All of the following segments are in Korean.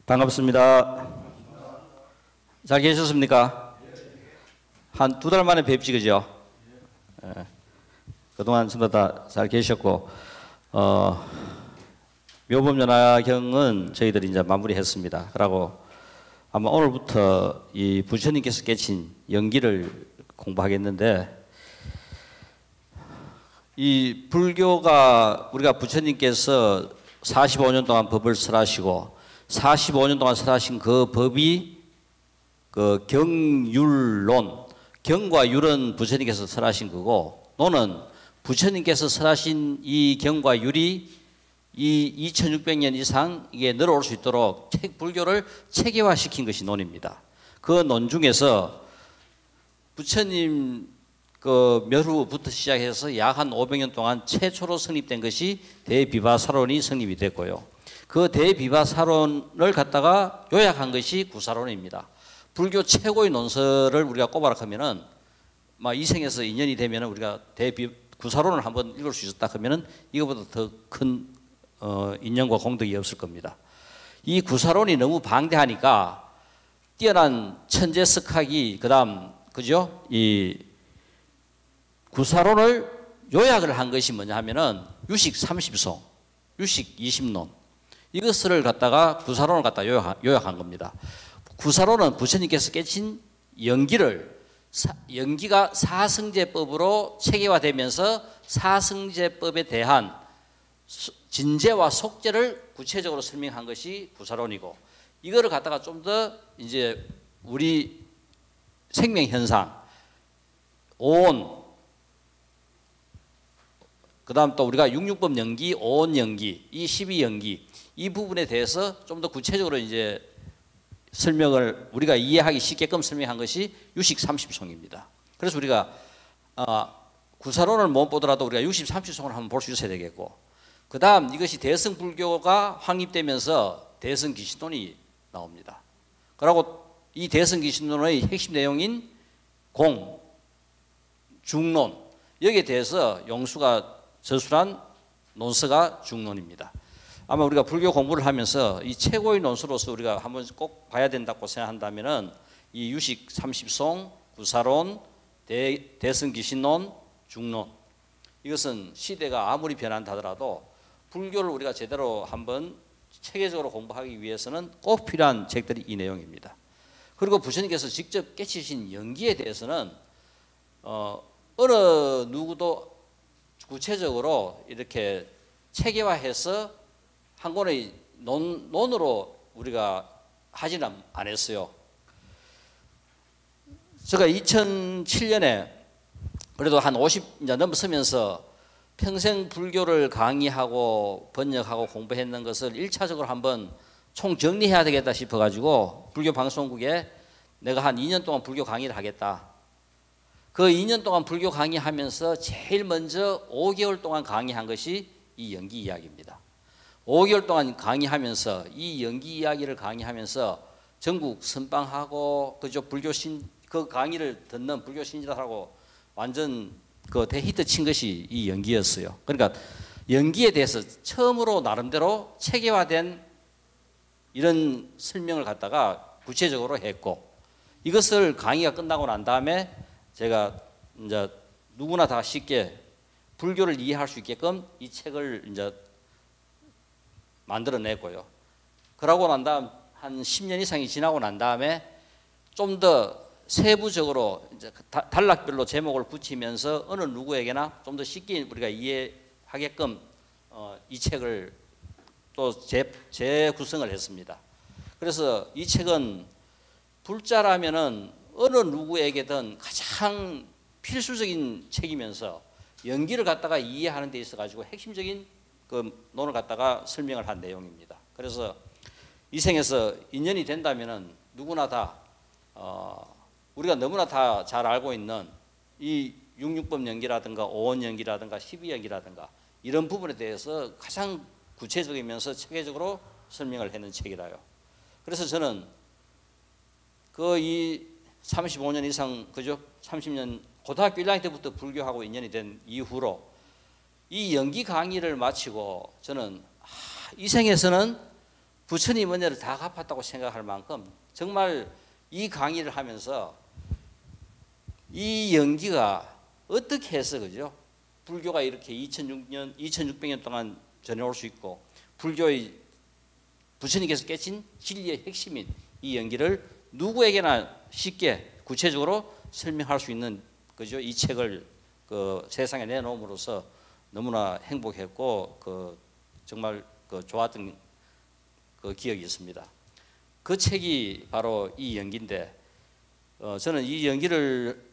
반갑습니다. 잘 계셨습니까? 한 2달 만에 뵙지, 그죠? 예. 그동안 전부 다 잘 계셨고, 묘법연화경은 저희들이 이제 마무리했습니다. 그러고 아마 오늘부터 이 부처님께서 깨친 연기를 공부하겠는데, 이 불교가 우리가 부처님께서 45년 동안 법을 설하시고 45년 동안 설하신 그 법이 그 경율론, 경과 율은 부처님께서 설하신 거고, 논은 부처님께서 설하신 이 경과 율이 이 2600년 이상 이게 늘어올 수 있도록 불교를 체계화시킨 것이 논입니다. 그 논 중에서 부처님 그 멸후부터 시작해서 약 한 500년 동안 최초로 성립된 것이 대비바사론이 성립이 됐고요. 그 대비바사론을 갖다가 요약한 것이 구사론입니다. 불교 최고의 논설을 우리가 꼽아라 하면은 막 이 생에서 인연이 되면은 우리가 구사론을 한번 읽을 수 있었다 하면은 이거보다 더 큰 인연과 공덕이 없을 겁니다. 이 구사론이 너무 방대하니까 뛰어난 천재 석학이 그다음 그죠? 이 구사론을 요약을 한 것이 뭐냐 하면은 유식 30송, 유식 20논 이것을 갖다가 구사론을 갖다 요약한 겁니다. 구사론은 부처님께서 깨친 연기가 사성제법으로 체계화되면서 사성제법에 대한 진제와 속제를 구체적으로 설명한 것이 구사론이고, 이거를 갖다가 좀 더 이제 우리 생명 현상, 오온, 그다음 또 우리가 육육법 연기, 오온 연기, 이 12연기 이 부분에 대해서 좀 더 구체적으로 이제 설명을 우리가 이해하기 쉽게끔 설명한 것이 유식 30송입니다. 그래서 우리가 구사론을 못 보더라도 우리가 유식 30송을 한번 볼 수 있어야 되겠고, 그 다음 이것이 대승불교가 확립되면서 대승기신론이 나옵니다. 그리고 이 대승기신론의 핵심 내용인 공, 중론 여기에 대해서 용수가 저술한 논서가 중론입니다. 아마 우리가 불교 공부를 하면서 이 최고의 논서로서 우리가 한번 꼭 봐야 된다고 생각한다면은 이 유식 30송, 구사론, 대승기신론, 중론, 이것은 시대가 아무리 변한다 하더라도 불교를 우리가 제대로 한번 체계적으로 공부하기 위해서는 꼭 필요한 책들이 이 내용입니다. 그리고 부처님께서 직접 깨치신 연기에 대해서는 어느 누구도 구체적으로 이렇게 체계화해서 한 권의 논으로 우리가 하지는 안 했어요. 제가 2007년에 그래도 한 50년 넘어서면서 평생 불교를 강의하고 번역하고 공부했는 것을 1차적으로 한번 총정리해야 되겠다 싶어가지고 불교방송국에 내가 한 2년 동안 불교 강의를 하겠다. 그 2년 동안 불교 강의하면서 제일 먼저 5개월 동안 강의한 것이 이 연기 이야기입니다. 5개월 동안 강의하면서 이 연기 이야기를 강의하면서 전국 선방하고 그저 불교신 그 강의를 듣는 불교 신자들하고 완전 그 대히트 친 것이 이 연기였어요. 그러니까 연기에 대해서 처음으로 나름대로 체계화된 이런 설명을 갖다가 구체적으로 했고, 이것을 강의가 끝나고 난 다음에 제가 이제 누구나 다 쉽게 불교를 이해할 수 있게끔 이 책을 이제 만들어냈고요. 그러고 난 다음 한 10년 이상이 지나고 난 다음에 좀 더 세부적으로 이제 단락별로 제목을 붙이면서 어느 누구에게나 좀 더 쉽게 우리가 이해하게끔 이 책을 또 재구성을 했습니다. 그래서 이 책은 불자라면은 어느 누구에게든 가장 필수적인 책이면서 연기를 갖다가 이해하는 데 있어 가지고 핵심적인 그 논을 갖다가 설명을 한 내용입니다. 그래서 이 생에서 인연이 된다면은 누구나 다 우리가 너무나 다 잘 알고 있는 이 육육법 연기라든가 오온 연기라든가 12연기라든가 이런 부분에 대해서 가장 구체적이면서 체계적으로 설명을 했는 책이라요. 그래서 저는 그 이 35년 이상 그죠? 30년 고등학교 1학년 때부터 불교하고 인연이 된 이후로 이 연기 강의를 마치고 저는 이 생에서는 부처님 은혜를 다 갚았다고 생각할 만큼 정말 이 강의를 하면서 이 연기가 어떻게 해서 그죠? 불교가 이렇게 2600년 동안 전해올 수 있고 불교의 부처님께서 깨친 진리의 핵심인 이 연기를 누구에게나 쉽게 구체적으로 설명할 수 있는 그죠? 이 책을 그 세상에 내놓음으로써 너무나 행복했고 그 정말 그 좋았던 그 기억이 있습니다. 그 책이 바로 이 연기인데 저는 이 연기를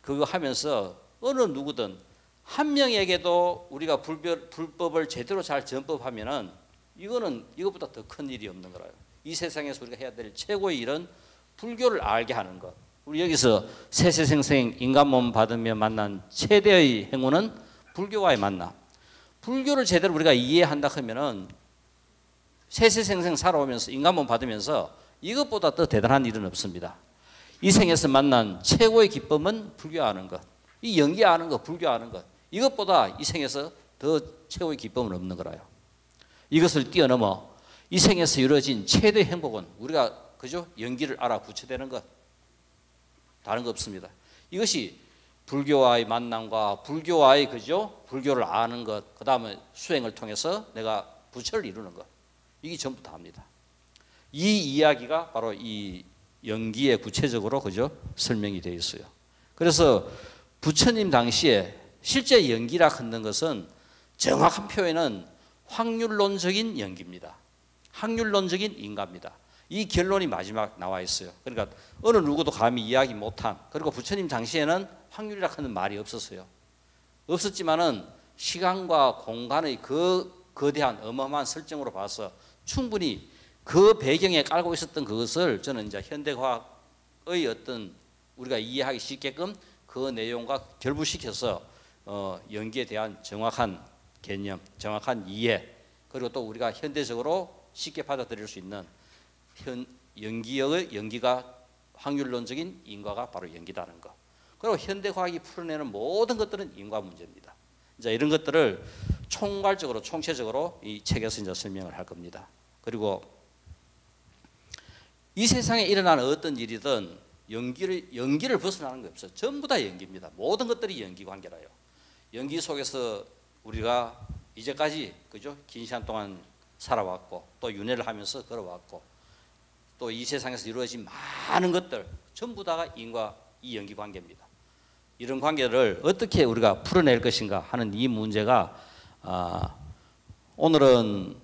그거 하면서 어느 누구든 한 명에게도 우리가 불법을 제대로 잘 전법하면은 이거는 이것보다 더 큰 일이 없는 거라요. 이 세상에서 우리가 해야 될 최고의 일은 불교를 알게 하는 것. 우리 여기서 세세생생 인간몸 받으며 만난 최대의 행운은 불교와의 만남. 불교를 제대로 우리가 이해한다 하면은 세세생생 살아오면서 인간몸 받으면서 이것보다 더 대단한 일은 없습니다. 이 생에서 만난 최고의 기쁨은 불교하는 것. 이 연기하는 것, 불교하는 것. 이것보다 이 생에서 더 최고의 기쁨은 없는 거라요. 이것을 뛰어넘어 이 생에서 이루어진 최대의 행복은 우리가 그죠? 연기를 알아 부처되는 것. 다른 거 없습니다. 이것이 불교와의 만남과 불교와의 그죠? 불교를 아는 것, 그 다음에 수행을 통해서 내가 부처를 이루는 것. 이게 전부 다입니다. 이 이야기가 바로 이 연기에 구체적으로 그죠? 설명이 되어 있어요. 그래서 부처님 당시에 실제 연기라 하는 것은 정확한 표현은 확률론적인 연기입니다. 확률론적인 인가입니다. 이 결론이 마지막 나와 있어요. 그러니까 어느 누구도 감히 이야기 못한, 그리고 부처님 당시에는 확률이라 하는 말이 없었어요. 없었지만은 시간과 공간의 그 거대한 어마어마한 설정으로 봐서 충분히 그 배경에 깔고 있었던 그것을 저는 이제 현대과학의 어떤 우리가 이해하기 쉽게끔 그 내용과 결부시켜서 연기에 대한 정확한 개념, 정확한 이해, 그리고 또 우리가 현대적으로 쉽게 받아들일 수 있는 연기가 확률론적인 인과가 바로 연기다는 것. 그리고 현대과학이 풀어내는 모든 것들은 인과 문제입니다. 이제 이런 것들을 총괄적으로, 총체적으로 이 책에서 이제 설명을 할 겁니다. 그리고 이 세상에 일어나는 어떤 일이든 연기를 벗어나는 게 없어요. 전부 다 연기입니다. 모든 것들이 연기 관계라요. 연기 속에서 우리가 이제까지 그죠? 긴 시간 동안 살아왔고 또 윤회를 하면서 걸어왔고 또 이 세상에서 이루어진 많은 것들 전부 다가 인과 이 연기 관계입니다. 이런 관계를 어떻게 우리가 풀어낼 것인가 하는 이 문제가 오늘은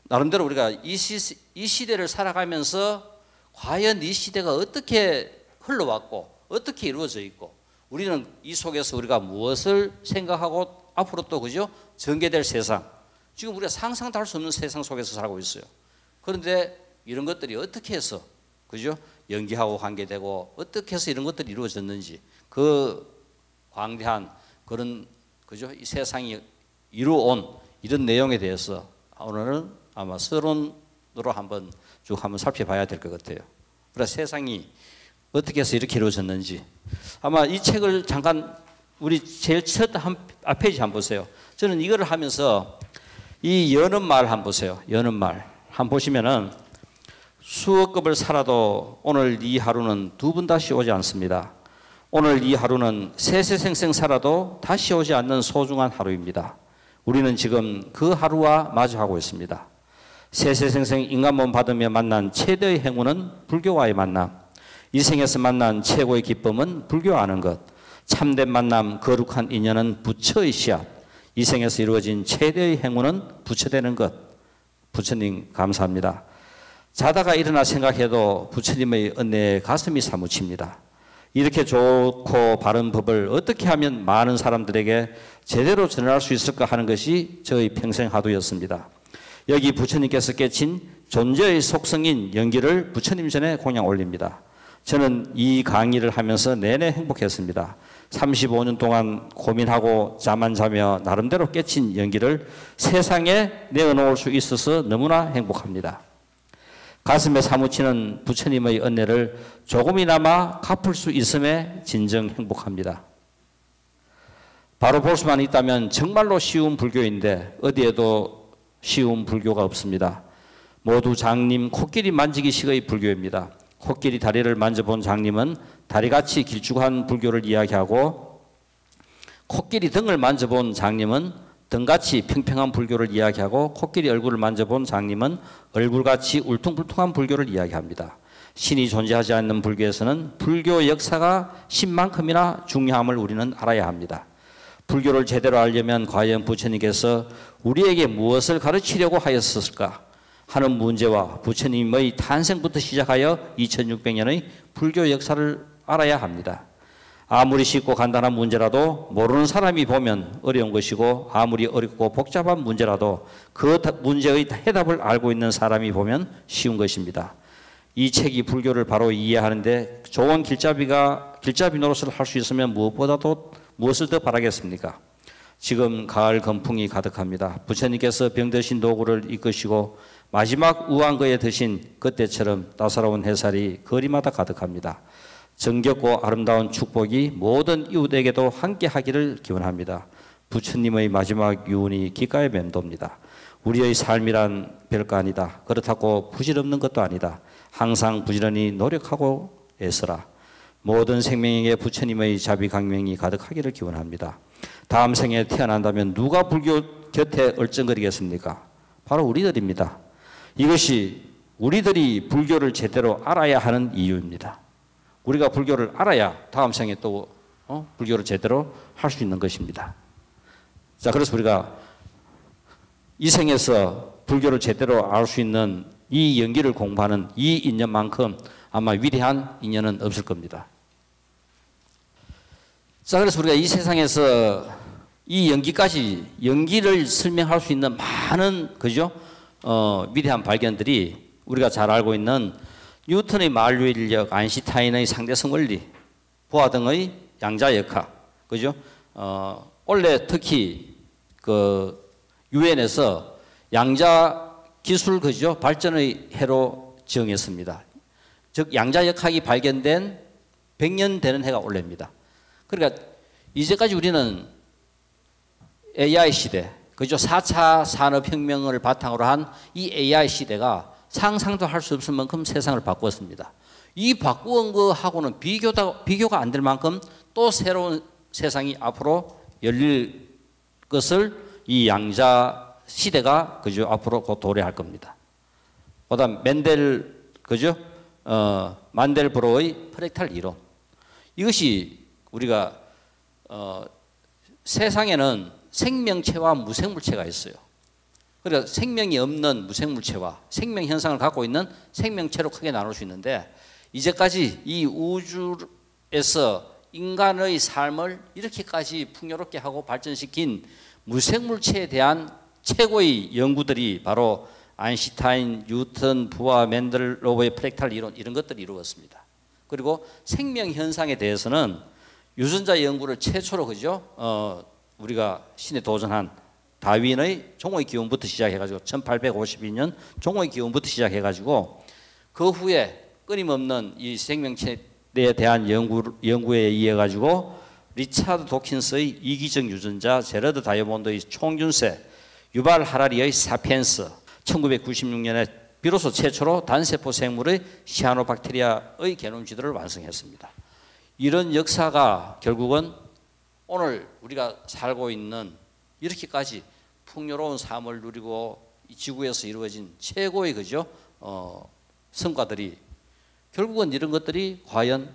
나름대로 우리가 이 시대를 살아가면서 과연 이 시대가 어떻게 흘러왔고 어떻게 이루어져 있고 우리는 이 속에서 우리가 무엇을 생각하고 앞으로 또 그죠? 전개될 세상, 지금 우리가 상상도 할 수 없는 세상 속에서 살고 있어요. 그런데 이런 것들이 어떻게 해서 그죠? 연기하고 관계되고 어떻게 해서 이런 것들이 이루어졌는지 그 광대한 그런 그죠? 이 세상이 이루어온 이런 내용에 대해서 오늘은 아마 서론으로 한번 살펴봐야 될 것 같아요. 그래서 세상이 어떻게 해서 이렇게 이루어졌는지 아마 이 책을 잠깐 우리 제일 첫 앞페이지 한번 보세요. 저는 이거를 하면서 이 여는 말 한번 보세요. 여는 말 한번 보시면은 수억급을 살아도 오늘 이 하루는 두 번 다시 오지 않습니다. 오늘 이 하루는 세세생생 살아도 다시 오지 않는 소중한 하루입니다. 우리는 지금 그 하루와 마주하고 있습니다. 세세생생 인간몸 받으며 만난 최대의 행운은 불교와의 만남. 이 생에서 만난 최고의 기쁨은 불교하는 것. 참된 만남, 거룩한 인연은 부처의 씨앗. 이 생에서 이루어진 최대의 행운은 부처되는 것. 부처님 감사합니다. 자다가 일어나 생각해도 부처님의 은혜에 가슴이 사무칩니다. 이렇게 좋고 바른 법을 어떻게 하면 많은 사람들에게 제대로 전할 수 있을까 하는 것이 저의 평생 화두였습니다. 여기 부처님께서 깨친 존재의 속성인 연기를 부처님 전에 공양 올립니다. 저는 이 강의를 하면서 내내 행복했습니다. 35년 동안 고민하고 잠 안 자며 나름대로 깨친 연기를 세상에 내어놓을 수 있어서 너무나 행복합니다. 가슴에 사무치는 부처님의 은혜를 조금이나마 갚을 수 있음에 진정 행복합니다. 바로 볼 수만 있다면 정말로 쉬운 불교인데 어디에도 쉬운 불교가 없습니다. 모두 장님 코끼리 만지기식의 불교입니다. 코끼리 다리를 만져본 장님은 다리같이 길쭉한 불교를 이야기하고, 코끼리 등을 만져본 장님은 등같이 평평한 불교를 이야기하고, 코끼리 얼굴을 만져본 장님은 얼굴같이 울퉁불퉁한 불교를 이야기합니다. 신이 존재하지 않는 불교에서는 불교 역사가 신만큼이나 중요함을 우리는 알아야 합니다. 불교를 제대로 알려면 과연 부처님께서 우리에게 무엇을 가르치려고 하였을까 하는 문제와 부처님의 탄생부터 시작하여 2600년의 불교 역사를 알아야 합니다. 아무리 쉽고 간단한 문제라도 모르는 사람이 보면 어려운 것이고, 아무리 어렵고 복잡한 문제라도 그 문제의 해답을 알고 있는 사람이 보면 쉬운 것입니다. 이 책이 불교를 바로 이해하는데 좋은 길잡이 노릇을 할 수 있으면 무엇을 더 바라겠습니까? 지금 가을 건풍이 가득합니다. 부처님께서 병드신 도구를 이끄시고 마지막 우왕거에 드신 그때처럼 따사로운 햇살이 거리마다 가득합니다. 정겹고 아름다운 축복이 모든 이웃에게도 함께하기를 기원합니다. 부처님의 마지막 유운이 귓가에 맴돕니다. 우리의 삶이란 별거 아니다. 그렇다고 부질없는 것도 아니다. 항상 부지런히 노력하고 애써라. 모든 생명에게 부처님의 자비강명이 가득하기를 기원합니다. 다음 생에 태어난다면 누가 불교 곁에 얼쩡거리겠습니까? 바로 우리들입니다. 이것이 우리들이 불교를 제대로 알아야 하는 이유입니다. 우리가 불교를 알아야 다음 생에 또 불교를 제대로 할 수 있는 것입니다. 자, 그래서 우리가 이 생에서 불교를 제대로 알 수 있는 이 연기를 공부하는 이 인연만큼 아마 위대한 인연은 없을 겁니다. 자, 그래서 우리가 이 세상에서 이 연기를 설명할 수 있는 많은, 그죠? 위대한 발견들이 우리가 잘 알고 있는 뉴턴의 만류인력, 아인슈타인의 상대성 원리, 보아 등의 양자역학, 그죠? 원래 특히 그 유엔에서 양자 기술, 그죠? 발전의 해로 정했습니다. 즉 양자역학이 발견된 100년 되는 해가 올해입니다. 그러니까 이제까지 우리는 AI 시대, 그죠? 4차 산업혁명을 바탕으로 한 이 AI 시대가 상상도 할 수 없을 만큼 세상을 바꾸었습니다. 이 바꾸은 거하고는 비교가 안 될 만큼 또 새로운 세상이 앞으로 열릴 것을 이 양자 시대가, 그죠? 앞으로 곧 도래할 겁니다. 그다음 그죠? 만델브로의 프랙탈 이론. 이것이 우리가 세상에는 생명체와 무생물체가 있어요. 그러니까 생명이 없는 무생물체와 생명 현상을 갖고 있는 생명체로 크게 나눌 수 있는데, 이제까지 이 우주에서 인간의 삶을 이렇게까지 풍요롭게 하고 발전시킨 무생물체에 대한 최고의 연구들이 바로 아인슈타인, 뉴턴, 부하, 맨델로브의 프랙탈 이론, 이런 것들이 이루어졌습니다. 그리고 생명 현상에 대해서는 유전자 연구를 최초로, 그죠? 우리가 신에 도전한 다윈의 종의 기원부터 시작해가지고 1852년 종의 기원부터 시작해가지고 그 후에 끊임없는 이 생명체에 대한 연구에 의해 가지고 리차드 도킨스의 이기적 유전자, 제러드 다이아몬드의 총균세, 유발 하라리의 사피엔스, 1996년에 비로소 최초로 단세포 생물의 시아노박테리아의 게놈 지도를 완성했습니다. 이런 역사가 결국은 오늘 우리가 살고 있는 이렇게까지 풍요로운 삶을 누리고 이 지구에서 이루어진 최고의, 그죠? 성과들이 결국은 이런 것들이 과연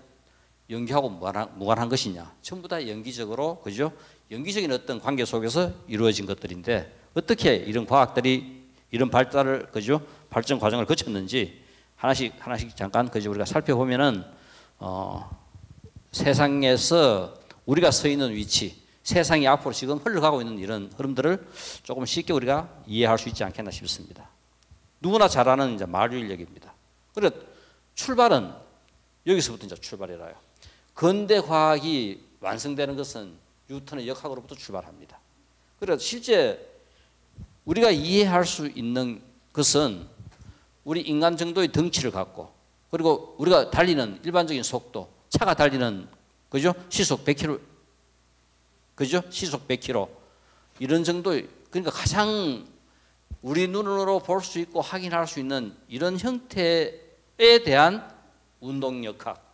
연기하고 무관한 것이냐? 전부 다 연기적으로, 그죠? 연기적인 어떤 관계 속에서 이루어진 것들인데, 어떻게 이런 과학들이 이런 발달을, 그죠? 발전 과정을 거쳤는지 하나씩 잠깐, 그죠? 우리가 살펴보면은 세상에서 우리가 서 있는 위치, 세상이 앞으로 지금 흘러가고 있는 이런 흐름들을 조금 쉽게 우리가 이해할 수 있지 않겠나 싶습니다. 누구나 잘 아는 이제 만류인력입니다. 그래 출발은 여기서부터 이제 출발해라요. 근대 과학이 완성되는 것은 뉴턴의 역학으로부터 출발합니다. 그래 실제 우리가 이해할 수 있는 것은 우리 인간 정도의 덩치를 갖고, 그리고 우리가 달리는 일반적인 속도, 차가 달리는, 그죠? 시속 100km, 그죠? 시속 100km 이런 정도의, 그러니까 가장 우리 눈으로 볼 수 있고 확인할 수 있는 이런 형태에 대한 운동역학,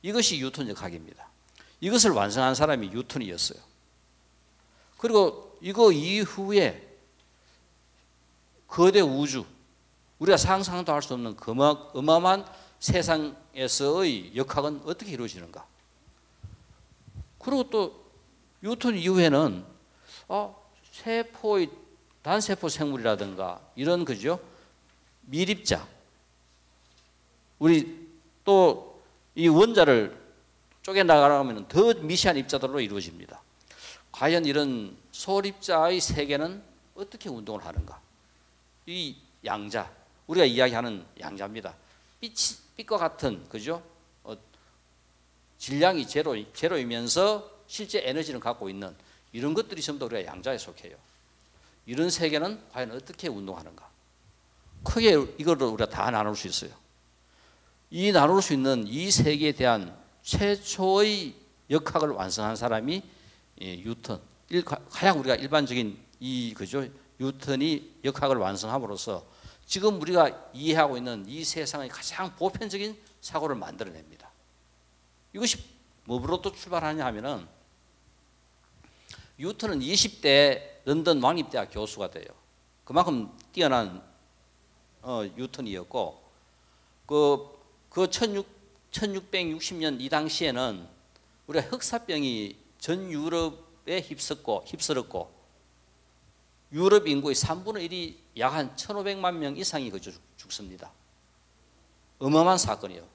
이것이 뉴턴역학입니다. 이것을 완성한 사람이 뉴턴이었어요. 그리고 이거 이후에 거대 우주, 우리가 상상도 할 수 없는 어마어마한 세상에서의 역학은 어떻게 이루어지는가. 그리고 또 뉴턴 이후에는 세포의 단세포 생물이라든가 이런 그죠? 밀입자, 우리 또 이 원자를 쪼개나가면 더 미세한 입자들로 이루어집니다. 과연 이런 소립자의 세계는 어떻게 운동을 하는가? 이 양자, 우리가 이야기하는 양자입니다. 빛과 같은 그죠? 질량이 제로이면서 실제 에너지를 갖고 있는 이런 것들이 전부 다 우리가 양자에 속해요. 이런 세계는 과연 어떻게 운동하는가? 크게 이거를 우리가 다 나눌 수 있어요. 이 나눌 수 있는 이 세계에 대한 최초의 역학을 완성한 사람이 뉴턴. 가장 우리가 일반적인 이 그죠? 뉴턴이 역학을 완성함으로써 지금 우리가 이해하고 있는 이 세상의 가장 보편적인 사고를 만들어냅니다. 이것이 뭐로부터 출발하냐 하면은 뉴턴은 20대 런던 왕립대학 교수가 돼요. 그만큼 뛰어난 뉴턴이었고 그 1660년 이 당시에는 우리가 흑사병이 전 유럽에 휩쓸었고 유럽 인구의 3분의 1이 약 한 1500만 명 이상이 죽습니다. 어마어마한 사건이에요.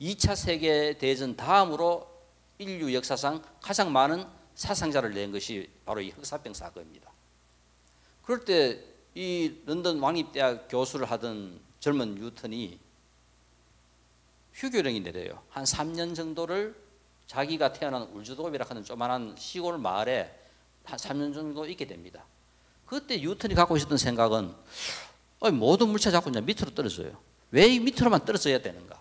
2차 세계대전 다음으로 인류 역사상 가장 많은 사상자를 낸 것이 바로 이 흑사병 사건입니다. 그럴 때 이 런던 왕립대학 교수를 하던 젊은 뉴턴이 휴교령이 내려요. 한 3년 정도를 자기가 태어난 울즈도비라 하는 조그마한 시골 마을에 한 3년 정도 있게 됩니다. 그때 뉴턴이 갖고 있었던 생각은 모든 물체 자꾸 이제 밑으로 떨어져요. 왜 이 밑으로만 떨어져야 되는가?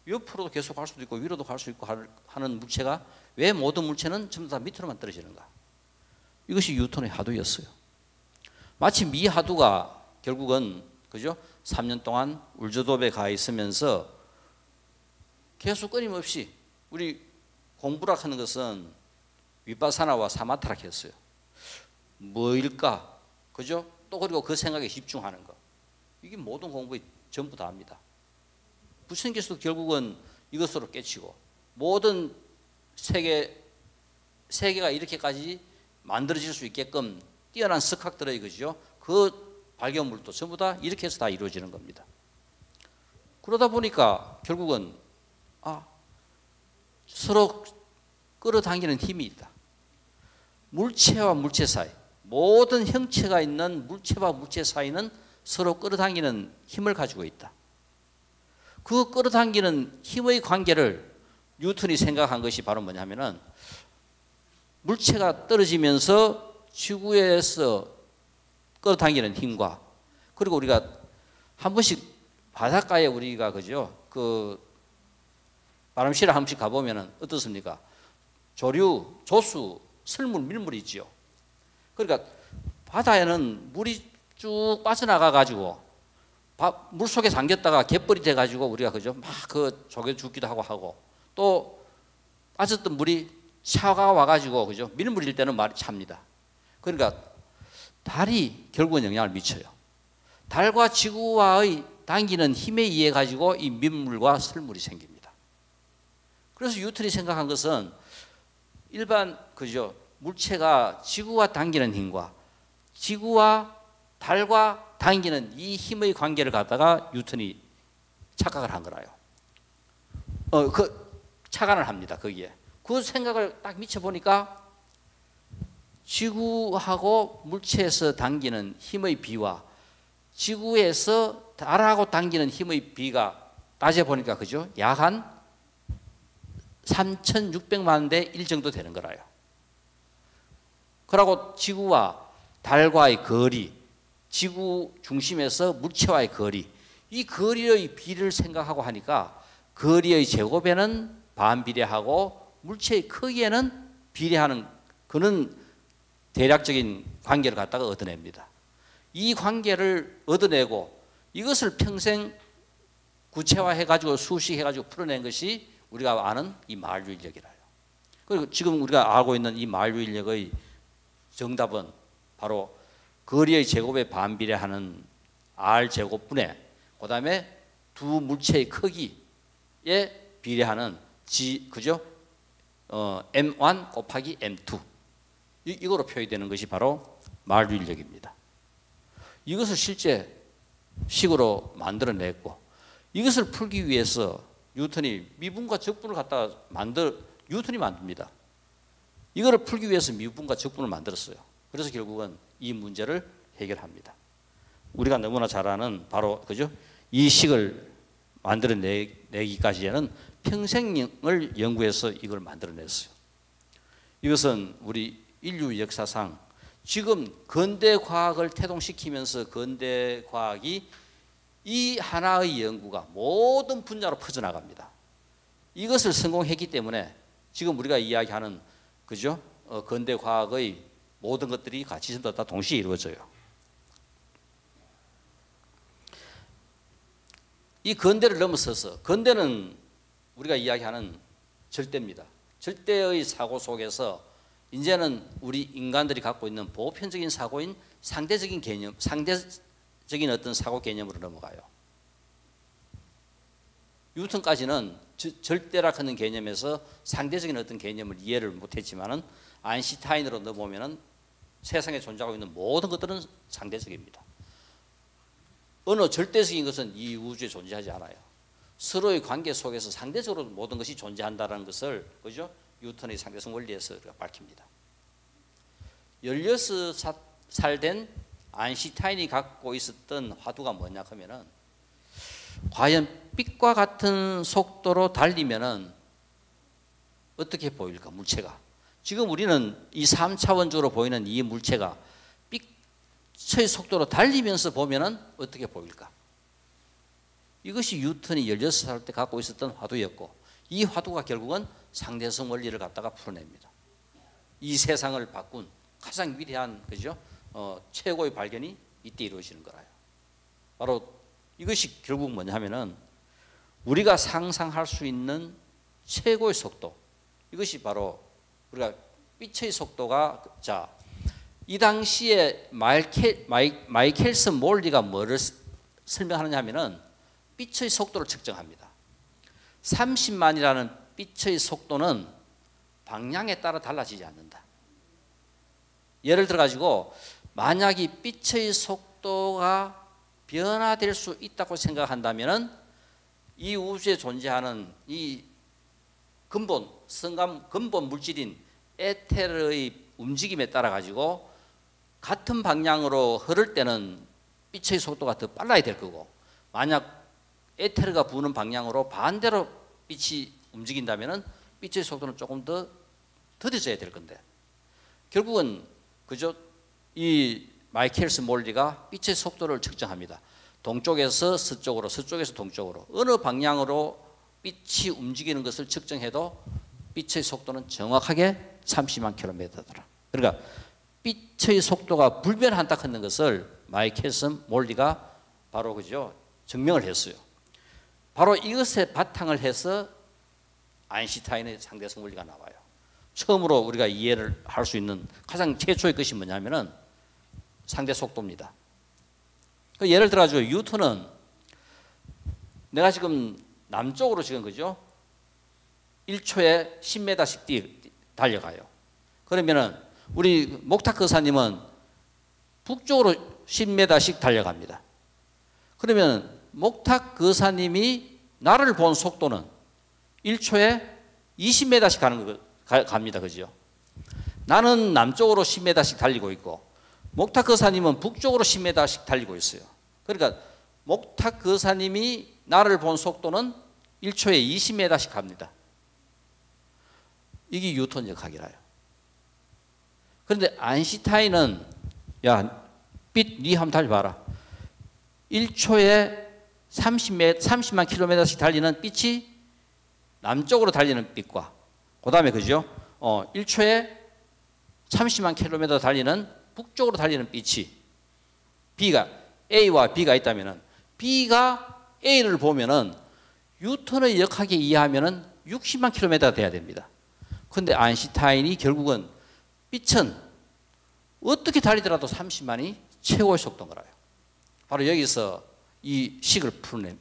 옆으로도 계속 갈 수도 있고 위로도 갈 수 있고 하는 물체가 왜 모든 물체는 전부 다 밑으로만 떨어지는가? 이것이 뉴턴의 하두였어요. 마침 이 하두가 결국은 그죠? 3년 동안 울즈도베에 가 있으면서 계속 끊임없이 우리 공부라 하는 것은 위파사나와 사마타라 했어요. 뭐일까? 그죠? 또 그리고 그 생각에 집중하는 거. 이게 모든 공부의 전부 다입니다. 부처님께서도 결국은 이것으로 깨치고 모든 세계가 이렇게까지 만들어질 수 있게끔 뛰어난 석학들의 그죠? 그 발견물도 전부 다 이렇게 해서 다 이루어지는 겁니다. 그러다 보니까 결국은 서로 끌어당기는 힘이 있다. 물체와 물체 사이, 모든 형체가 있는 물체와 물체 사이는 서로 끌어당기는 힘을 가지고 있다. 그 끌어당기는 힘의 관계를 뉴턴이 생각한 것이 바로 뭐냐면은 물체가 떨어지면서 지구에서 끌어당기는 힘과 그리고 우리가 한 번씩 바닷가에 우리가 그죠? 그 바람 쉬러 한 번씩 가보면은 어떻습니까? 조류, 조수, 설물, 밀물이 있죠. 그러니까 바다에는 물이 쭉 빠져나가 가지고 물 속에 잠겼다가 갯벌이 돼 가지고 우리가 그죠? 막 그 조개 죽기도 하고 또 빠졌던 물이 차가 와 가지고 그죠? 밀물일 때는 말이 찹니다. 그러니까 달이 결국은 영향을 미쳐요. 달과 지구와의 당기는 힘에 의해 가지고 이 민물과 설물이 생깁니다. 그래서 뉴턴이 생각한 것은 일반 그죠? 물체가 지구와 당기는 힘과 지구와 달과 당기는 이 힘의 관계를 갖다가 뉴턴이 착각을 한 거라요. 착안을 합니다. 거기에. 그 생각을 딱 미쳐 보니까 지구하고 물체에서 당기는 힘의 비와 지구에서 달하고 당기는 힘의 비가 따져보니까 그죠? 약 한 3,600만 대 1 정도 되는 거라요. 그러고 지구와 달과의 거리, 지구 중심에서 물체와의 거리, 이 거리의 비를 생각하고 하니까 거리의 제곱에는 반비례하고 물체의 크기에는 비례하는 그런 대략적인 관계를 갖다가 얻어냅니다. 이 관계를 얻어내고 이것을 평생 구체화해가지고 수식해가지고 풀어낸 것이 우리가 아는 이 마일유인력이라요. 그리고 지금 우리가 알고 있는 이 마일유인력의 정답은 바로 거리의 제곱에 반비례하는 R 제곱분의 그 다음에 두 물체의 크기에 비례하는 그죠? M1 곱하기 M2 이거로 표현되는 것이 바로 마일유인력입니다. 이것을 실제 식으로 만들어냈고 이것을 풀기 위해서 뉴턴이 미분과 적분을 갖다가 뉴턴이 만듭니다. 이거를 풀기 위해서 미분과 적분을 만들었어요. 그래서 결국은 이 문제를 해결합니다. 우리가 너무나 잘 아는 바로 그죠? 이 식을 만들어내기까지는 평생을 연구해서 이걸 만들어냈어요. 이것은 우리 인류 역사상 지금 근대 과학을 태동시키면서 근대 과학이 이 하나의 연구가 모든 분야로 퍼져나갑니다. 이것을 성공했기 때문에 지금 우리가 이야기하는 그죠? 근대 과학의 모든 것들이 같이 전부 다 동시에 이루어져요. 이 근대를 넘어서서 근대는 우리가 이야기하는 절대입니다. 절대의 사고 속에서 이제는 우리 인간들이 갖고 있는 보편적인 사고인 상대적인 개념, 상대적인 어떤 사고 개념으로 넘어가요. 뉴턴까지는 절대라 하는 개념에서 상대적인 어떤 개념을 이해를 못했지만은 아인슈타인으로 넘어오면은 세상에 존재하고 있는 모든 것들은 상대적입니다. 어느 절대적인 것은 이 우주에 존재하지 않아요. 서로의 관계 속에서 상대적으로 모든 것이 존재한다는 것을 그죠? 뉴턴의 상대성 원리에서 밝힙니다. 16살 된 아인슈타인이 갖고 있었던 화두가 뭐냐 하면은 과연 빛과 같은 속도로 달리면은 어떻게 보일까 물체가. 지금 우리는 이 3차원적으로 보이는 이 물체가 빛의 속도로 달리면서 보면은 어떻게 보일까. 이것이 뉴턴이 16살 때 갖고 있었던 화두였고 이 화두가 결국은 상대성 원리를 갖다가 풀어냅니다. 이 세상을 바꾼 가장 위대한 그죠? 최고의 발견이 이때 이루어지는 거라요. 바로 이것이 결국 뭐냐 하면은 우리가 상상할 수 있는 최고의 속도 이것이 바로 우리가 빛의 속도가 자, 이 당시에 마이켈슨 몰리가 뭐를 설명하느냐 하면은 빛의 속도를 측정합니다. 30만이라는 빛의 속도는 방향에 따라 달라지지 않는다. 예를 들어 가지고 만약 이 빛의 속도가 변화될 수 있다고 생각한다면은 이 우주에 존재하는 이 근본 물질인 에테르의 움직임에 따라 가지고 같은 방향으로 흐를 때는 빛의 속도가 더 빨라야 될 거고 만약 에테르가 부는 방향으로 반대로 빛이 움직인다면은 빛의 속도는 조금 더 더뎌져야 될 건데 결국은 그저 이 마이켈슨 몰리가 빛의 속도를 측정합니다. 동쪽에서 서쪽으로, 서쪽에서 동쪽으로 어느 방향으로 빛이 움직이는 것을 측정해도 빛의 속도는 정확하게 30만 킬로미터더라. 그러니까 빛의 속도가 불변한다 하는 것을 마이켈슨 몰리가 바로 그죠 증명을 했어요. 바로 이것에 바탕을 해서 아인슈타인의 상대성 원리가 나와요. 처음으로 우리가 이해를 할 수 있는 가장 최초의 것이 뭐냐면은 상대 속도입니다. 예를 들어 가지고 뉴턴은 내가 지금 남쪽으로 지금 그죠? 1초에 10m씩 달려가요. 그러면은 우리 목탁 거사님은 북쪽으로 10m씩 달려갑니다. 그러면 목탁 거사님이 나를 본 속도는 1초에 20m씩 갑니다. 그죠? 나는 남쪽으로 10m씩 달리고 있고 목탁 거사님은 북쪽으로 10m씩 달리고 있어요. 그러니까 목탁 거사님이 나를 본 속도는 1초에 20m씩 갑니다. 이게 뉴턴 역학이라요. 그런데 아인슈타인은 야, 빛 니 한번 달려봐라. 1초에 30만 킬로미터씩 달리는 빛이 남쪽으로 달리는 빛과 그 다음에 그죠? 1초에 30만 킬로미터 달리는 북쪽으로 달리는 빛이 B가 A와 B가 있다면은 B가 A를 보면은 뉴턴의 역학에 의하면은 60만 킬로미터가 돼야 됩니다. 그런데 아인슈타인이 결국은 빛은 어떻게 달리더라도 30만이 최고의 속도인 거라요. 바로 여기서 이 식을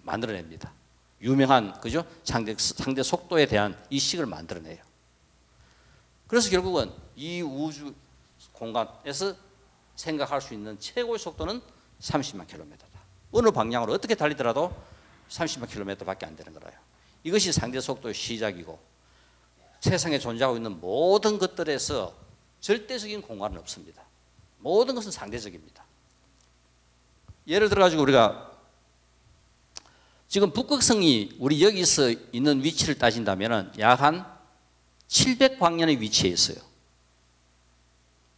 만들어냅니다. 유명한 그죠? 상대 속도에 대한 이 식을 만들어내요. 그래서 결국은 이 우주 공간에서 생각할 수 있는 최고의 속도는 30만 킬로미터다. 어느 방향으로 어떻게 달리더라도 30만 킬로미터밖에 안 되는 거라요. 이것이 상대 속도의 시작이고 세상에 존재하고 있는 모든 것들에서 절대적인 공간은 없습니다. 모든 것은 상대적입니다. 예를 들어 가지고 우리가 지금 북극성이 우리 여기서 있는 위치를 따진다면 약 한 700광년의 위치에 있어요.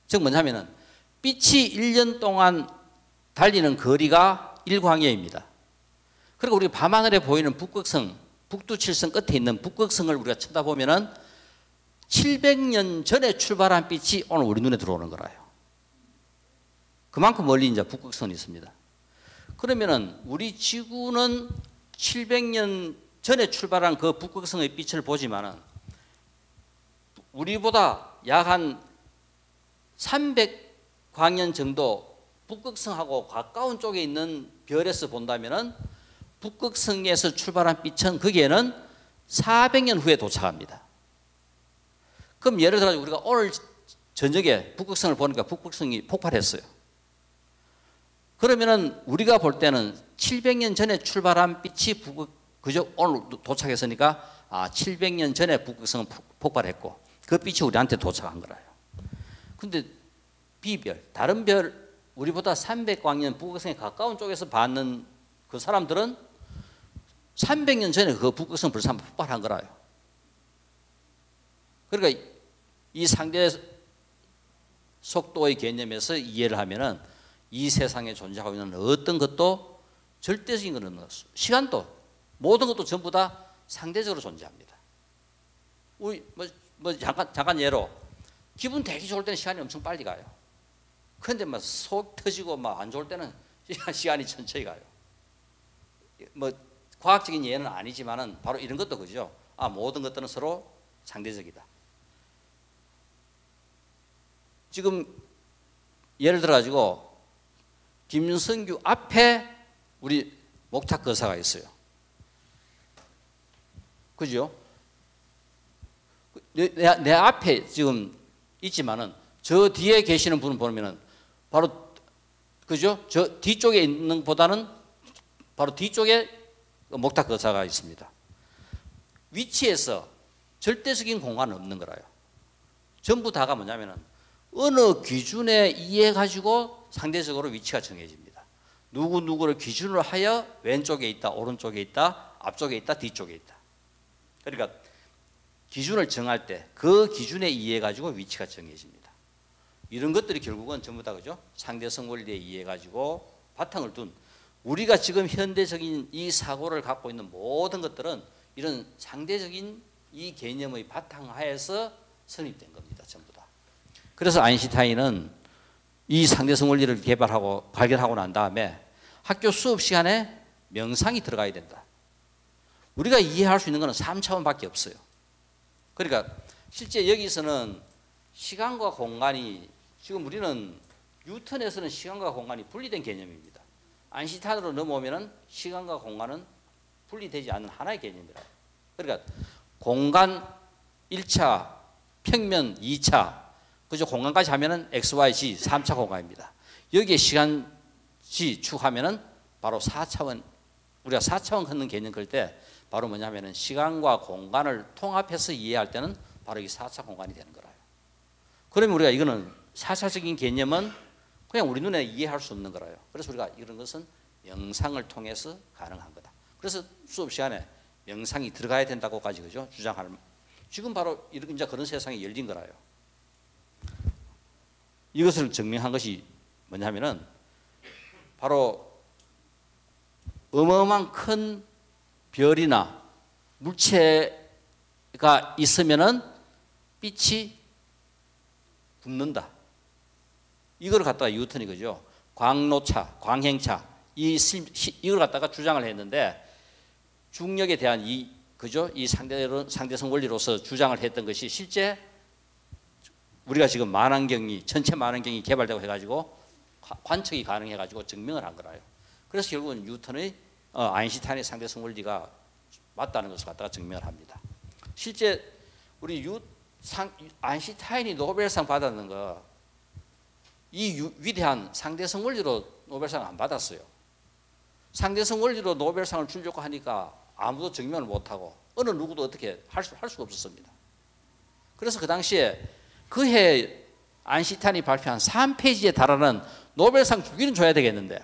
즉 뭐냐면은 빛이 1년 동안 달리는 거리가 1광년입니다. 그리고 우리가 밤하늘에 보이는 북극성, 북두칠성 끝에 있는 북극성을 우리가 쳐다보면은 700년 전에 출발한 빛이 오늘 우리 눈에 들어오는 거라요. 그만큼 멀리 이제 북극성이 있습니다. 그러면은 우리 지구는 700년 전에 출발한 그 북극성의 빛을 보지만은 우리보다 약 한 300광년 정도 북극성하고 가까운 쪽에 있는 별에서 본다면은 북극성에서 출발한 빛은 거기에는 400년 후에 도착합니다. 그럼 예를 들어 우리가 오늘 저녁에 북극성을 보니까 북극성이 폭발했어요. 그러면은 우리가 볼 때는 700년 전에 출발한 빛이 그저 오늘 도착했으니까 700년 전에 북극성은 폭발했고 그 빛이 우리한테 도착한 거라요. 근데 B별, 다른 별 우리보다 300광년 북극성에 가까운 쪽에서 받는 그 사람들은 300년 전에 그 북극성 벌써 한번 폭발한 거라요. 그러니까 이 상대 속도의 개념에서 이해를 하면은 이 세상에 존재하고 있는 어떤 것도 절대적인 것은 시간도 모든 것도 전부 다 상대적으로 존재합니다. 우리 잠깐 예로 기분 되게 좋을 때는 시간이 엄청 빨리 가요. 그런데 막 속 터지고 막 안 좋을 때는 시간이 천천히 가요. 뭐 과학적인 예는 아니지만은 바로 이런 것도 그죠. 모든 것들은 서로 상대적이다. 지금 예를 들어 가지고 김성규 앞에 우리 목탁 거사가 있어요. 그죠? 내 앞에 지금 있지만은 저 뒤에 계시는 분을 보면은 바로 그죠? 저 뒤쪽에 있는 보다는 바로 뒤쪽에 목탁 거사가 있습니다. 위치에서 절대적인 공간은 없는 거라요. 전부 다가 뭐냐면은 어느 기준에 의해 가지고 상대적으로 위치가 정해집니다. 누구를 기준으로 하여 왼쪽에 있다, 오른쪽에 있다, 앞쪽에 있다, 뒤쪽에 있다. 그러니까 기준을 정할 때 그 기준에 의해 가지고 위치가 정해집니다. 이런 것들이 결국은 전부 다 그죠? 상대성 원리에 의해 가지고 바탕을 둔 우리가 지금 현대적인 이 사고를 갖고 있는 모든 것들은 이런 상대적인 이 개념의 바탕하에서 성립된 겁니다. 전부 다. 그래서 아인슈타인은 이 상대성 원리를 개발하고 발견하고 난 다음에 학교 수업 시간에 명상이 들어가야 된다. 우리가 이해할 수 있는 것은 3차원밖에 없어요. 그러니까 실제 여기서는 시간과 공간이 지금 우리는 뉴턴에서는 시간과 공간이 분리된 개념입니다. 아인슈타인으로 넘어오면은 시간과 공간은 분리되지 않는 하나의 개념이라. 그러니까 공간 1차, 평면 2차, 그죠? 공간까지 하면은 x, y, z 3차 공간입니다. 여기에 시간 g 축하면은 바로 4차원 우리가 4차원 걷는 개념 그럴 때 바로 뭐냐면은 시간과 공간을 통합해서 이해할 때는 바로 이 4차 공간이 되는 거라요. 그러면 우리가 이거는 4차적인 개념은 그냥 우리 눈에 이해할 수 없는 거라요. 그래서 우리가 이런 것은 명상을 통해서 가능한 거다. 그래서 수업 시간에 명상이 들어가야 된다고까지 그죠? 주장하는 지금 바로 이제 그런 세상이 열린 거라요. 이것을 증명한 것이 뭐냐면은 바로 어마어마한 큰 별이나 물체가 있으면은 빛이 굽는다. 이걸 갖다가 뉴턴이 그죠? 광노차, 광행차 이걸 갖다가 주장을 했는데 중력에 대한 그죠? 이 상대성 원리로서 주장을 했던 것이 실제 우리가 지금 만환경이 전체 만환경이 개발되고 해가지고 관측이 가능해가지고 증명을 한 거라요. 그래서 결국은 뉴턴의 아인슈타인의 상대성 원리가 맞다는 것을 갖다가 증명을 합니다. 실제 우리 아인슈타인이 노벨상 받았는 거 이 위대한 상대성 원리로 노벨상을 안 받았어요. 상대성 원리로 노벨상을 주려고 하니까 아무도 증명을 못하고 어느 누구도 어떻게 할 수가 없었습니다. 그래서 그 당시에 그해 아인슈타인이 발표한 3페이지에 달하는 노벨상 주기는 줘야 되겠는데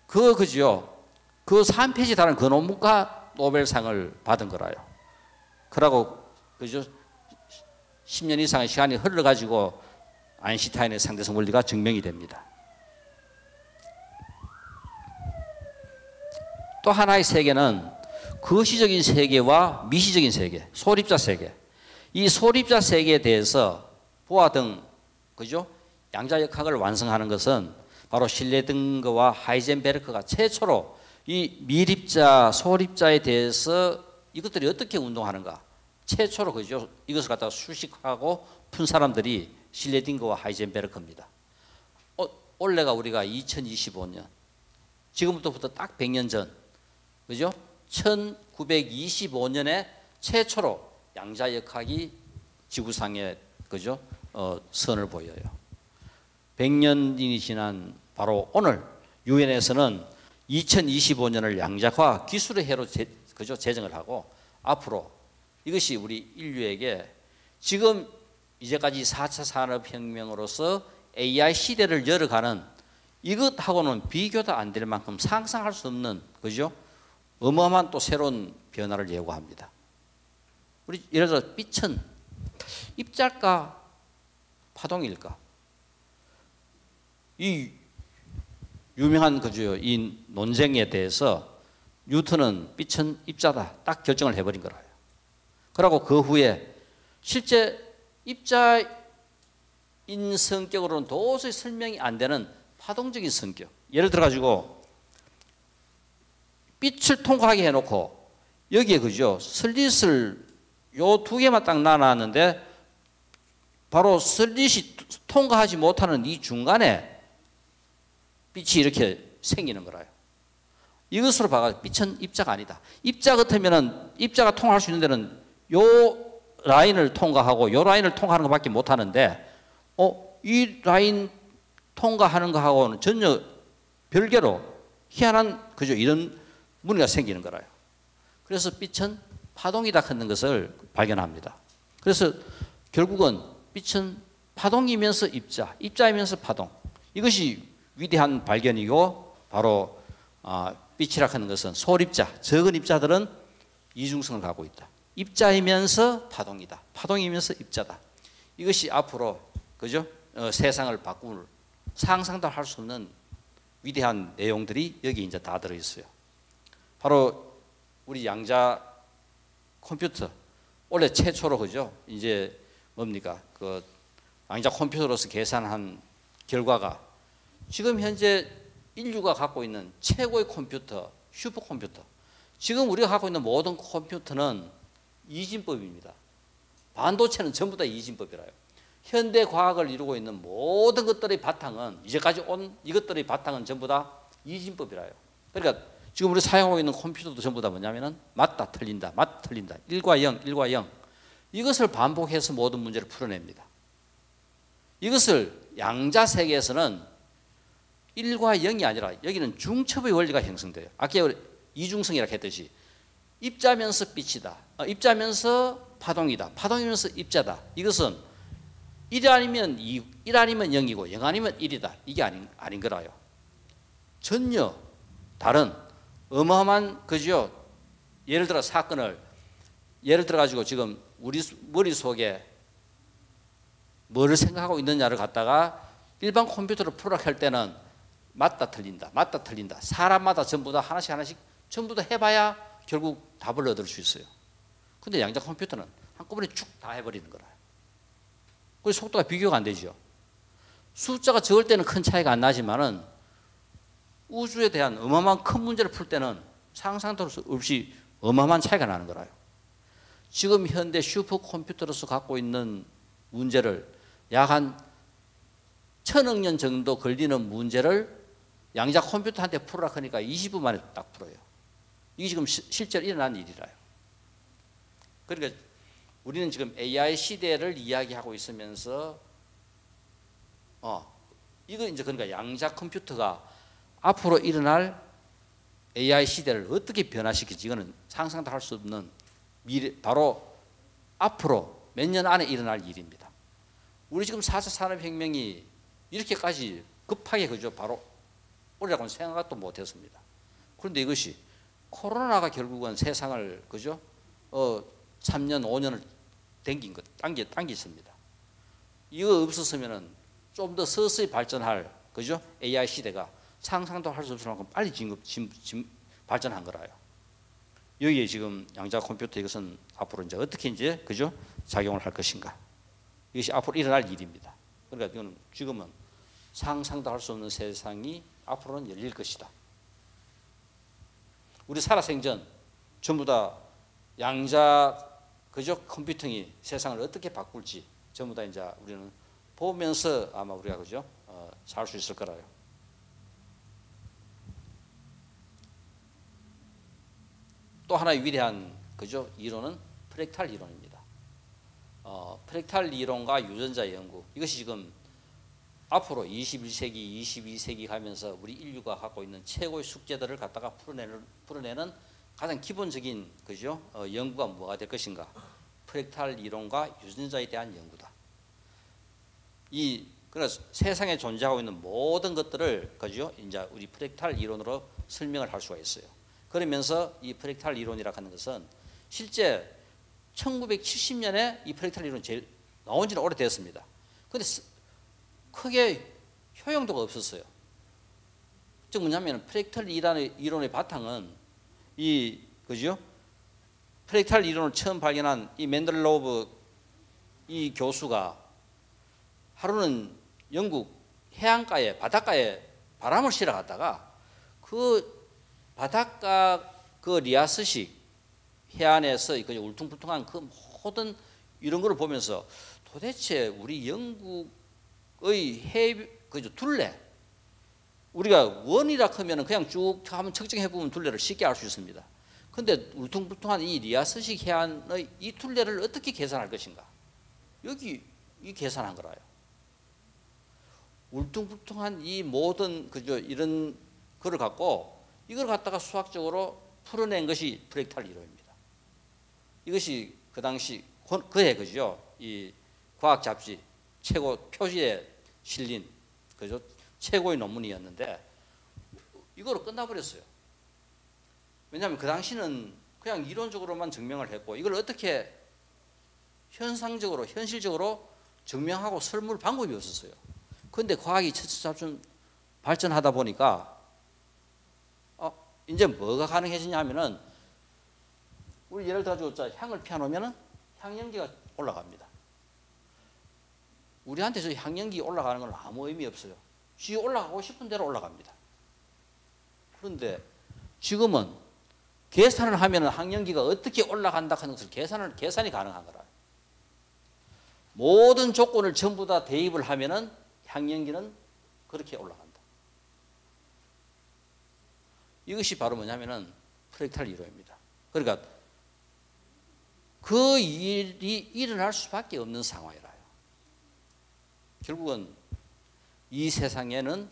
그지요. 그 3페이지에 달하는 그 논문가 노벨상을 받은 거라요. 그러고 그죠. 10년 이상의 시간이 흘러가지고 아인슈타인의 상대성 원리가 증명이 됩니다. 또 하나의 세계는 거시적인 세계와 미시적인 세계, 소립자 세계. 이 소립자 세계에 대해서 보아 등 그죠? 양자역학을 완성하는 것은 바로 슐레딩거와 하이젠베르크가 최초로 이 미립자, 소립자에 대해서 이것들이 어떻게 운동하는가 최초로 그죠? 이것을 갖다가 수식하고 푼 사람들이 슐레딩거와 하이젠베르크입니다. 올해가 우리가 2025년, 지금부터 딱 100년 전, 그죠? 1925년에 최초로 양자역학이 지구상에 그죠? 선을 보여요. 100년이 지난 바로 오늘 유엔에서는 2025년을 양자화 기술의 해로 그죠? 제정을 하고 앞으로 이것이 우리 인류에게 지금 이제까지 4차 산업혁명으로서 AI 시대를 열어가는 이것하고는 비교도 안 될 만큼 상상할 수 없는 그죠? 어마어마한 또 새로운 변화를 예고합니다. 우리 예를 들어 빛은 입자일까 파동일까? 이 유명한 그죠? 이 논쟁에 대해서 뉴턴은 빛은 입자다 딱 결정을 해버린 거라요. 그러고 그 후에 실제 입자인 성격으로는 도저히 설명이 안 되는 파동적인 성격. 예를 들어 가지고 빛을 통과하게 해놓고 여기에 그죠? 슬릿을 요 두 개만 딱 놔놨는데 바로 슬릿이 통과하지 못하는 이 중간에 빛이 이렇게 생기는 거라요. 이것으로 봐가 빛은 입자가 아니다. 입자 같으면은 입자가 통과할 수 있는 데는 요 라인을 통과하고 요 라인을 통과하는 것밖에 못 하는데 이 라인 통과하는 거하고는 전혀 별개로 희한한 그죠? 이런 무늬가 생기는 거라요. 그래서 빛은 파동이다 하는 것을 발견합니다. 그래서 결국은 빛은 파동이면서 입자, 입자이면서 파동. 이것이 위대한 발견이고 바로 빛이라 하는 것은 소립자, 적은 입자들은 이중성을 갖고 있다. 입자이면서 파동이다. 파동이면서 입자다. 이것이 앞으로 그죠? 세상을 바꿀 상상도 할 수 없는 위대한 내용들이 여기 이제 다 들어 있어요. 바로 우리 양자 컴퓨터 원래 최초로 그죠? 이제 뭡니까? 그 양자 컴퓨터로서 계산한 결과가 지금 현재 인류가 갖고 있는 최고의 컴퓨터, 슈퍼컴퓨터. 지금 우리가 갖고 있는 모든 컴퓨터는 이진법입니다. 반도체는 전부 다 이진법이라요. 현대 과학을 이루고 있는 모든 것들의 바탕은 이제까지 온 이것들의 바탕은 전부 다 이진법이라요. 그러니까 지금 우리 사용하고 있는 컴퓨터도 전부 다 뭐냐면은 맞다 틀린다 맞다 틀린다 1과 0 1과 0 이것을 반복해서 모든 문제를 풀어냅니다. 이것을 양자 세계에서는 1과 0이 아니라 여기는 중첩의 원리가 형성돼요. 아까 이중성이라고 했듯이 입자면서 빛이다. 입자면서 파동이다. 파동이면서 입자다. 이것은 1 아니면 2, 1 아니면 0이고 0 아니면 1이다. 이게 아닌 거라요. 전혀 다른 어마어마한 그죠? 예를 들어 사건을 예를 들어 가지고 지금 우리 머릿속에 뭐를 생각하고 있느냐를 갖다가 일반 컴퓨터로 풀어라 할 때는 맞다 틀린다 맞다 틀린다 사람마다 전부 다 하나씩 전부 다 해봐야 결국 답을 얻을 수 있어요. 근데 양자 컴퓨터는 한꺼번에 쭉 다 해버리는 거라. 그래서 속도가 비교가 안 되죠. 숫자가 적을 때는 큰 차이가 안 나지만은 우주에 대한 어마어마한 큰 문제를 풀 때는 상상도 없이 어마어마한 차이가 나는 거라요. 지금 현대 슈퍼컴퓨터로서 갖고 있는 문제를 약 한 1000억 년 정도 걸리는 문제를 양자 컴퓨터한테 풀으라 하니까 20분 만에 딱 풀어요. 이게 지금 실제로 일어난 일이라요. 그러니까 우리는 지금 AI 시대를 이야기하고 있으면서 이거 이제 그러니까 양자 컴퓨터가 앞으로 일어날 AI 시대를 어떻게 변화시킬지 이거는 상상도 할 수 없는 미래, 바로 앞으로 몇 년 안에 일어날 일입니다. 우리 지금 4차 산업혁명이 이렇게까지 급하게 그죠 바로 오리라고는 생각도 못했습니다. 그런데 이것이 코로나가 결국은 세상을 그죠 3년 5년을 당긴 것 당겼습니다. 이거 없었으면은 좀 더 서서히 발전할 그죠 AI 시대가 상상도 할 수 없을 만큼 빨리 발전한 거라요. 여기에 지금 양자 컴퓨터 이것은 앞으로 이제 어떻게 이제 그죠 작용을 할 것인가. 이것이 앞으로 일어날 일입니다. 그러니까 이거는 지금은 상상도 할 수 없는 세상이 앞으로는 열릴 것이다. 우리 살아생전 전부 다 양자 그죠 컴퓨팅이 세상을 어떻게 바꿀지 전부 다 이제 우리는 보면서 아마 우리가 그죠 살 수 있을 거라요. 또 하나의 위대한 그죠 이론은 프랙탈 이론입니다. 프랙탈 이론과 유전자 연구 이것이 지금 앞으로 21세기, 22세기 가면서 우리 인류가 갖고 있는 최고의 숙제들을 갖다가 풀어내는 가장 기본적인 그죠 연구가 뭐가 될 것인가? 프랙탈 이론과 유전자에 대한 연구다. 그래서 세상에 존재하고 있는 모든 것들을 그죠 이제 우리 프랙탈 이론으로 설명을 할 수가 있어요. 그러면서 이 프랙탈 이론이라고 하는 것은 실제 1970년에 이 프랙탈 이론이 제일 나온 지는 오래됐습니다. 그런데 크게 효용도가 없었어요. 즉 뭐냐면 프랙탈 이론의 바탕은 그죠? 프랙탈 이론을 처음 발견한 이 맨델로브 이 교수가 하루는 영국 해안가에 바닷가에 바람을 실어 갔다가 그 바닷가 그 리아스식 해안에서 그 울퉁불퉁한 그 모든 이런 거를 보면서 도대체 우리 영국의 그죠 둘레 우리가 원이라 하면은 그냥 쭉 한번 측정해 보면 둘레를 쉽게 알 수 있습니다. 그런데 울퉁불퉁한 이 리아스식 해안의 이 둘레를 어떻게 계산할 것인가? 여기 이 계산한 거라요. 울퉁불퉁한 이 모든 그죠 이런 거를 갖고 이걸 갖다가 수학적으로 풀어낸 것이 프랙탈 이론입니다. 이것이 그 당시 그해 그죠 이 과학 잡지 최고 표지에 실린 그죠 최고의 논문이었는데 이거로 끝나버렸어요. 왜냐하면 그 당시는 그냥 이론적으로만 증명을 했고 이걸 어떻게 현실적으로 증명하고 설물 방법이 없었어요. 그런데 과학이 차츰 발전하다 보니까 이제 뭐가 가능해지냐면은 우리 예를 들어 향을 피워놓으면은 향연기가 올라갑니다. 우리한테서 향연기 올라가는 건 아무 의미 없어요. 쥐 올라가고 싶은 대로 올라갑니다. 그런데 지금은 계산을 하면은 향연기가 어떻게 올라간다 하는 것을 계산이 가능한 거라. 모든 조건을 전부 다 대입을 하면은 향연기는 그렇게 올라간다. 이것이 바로 뭐냐면은 프랙탈 이론입니다. 그러니까 그 일이 일어날 수밖에 없는 상황이라요. 결국은 이 세상에는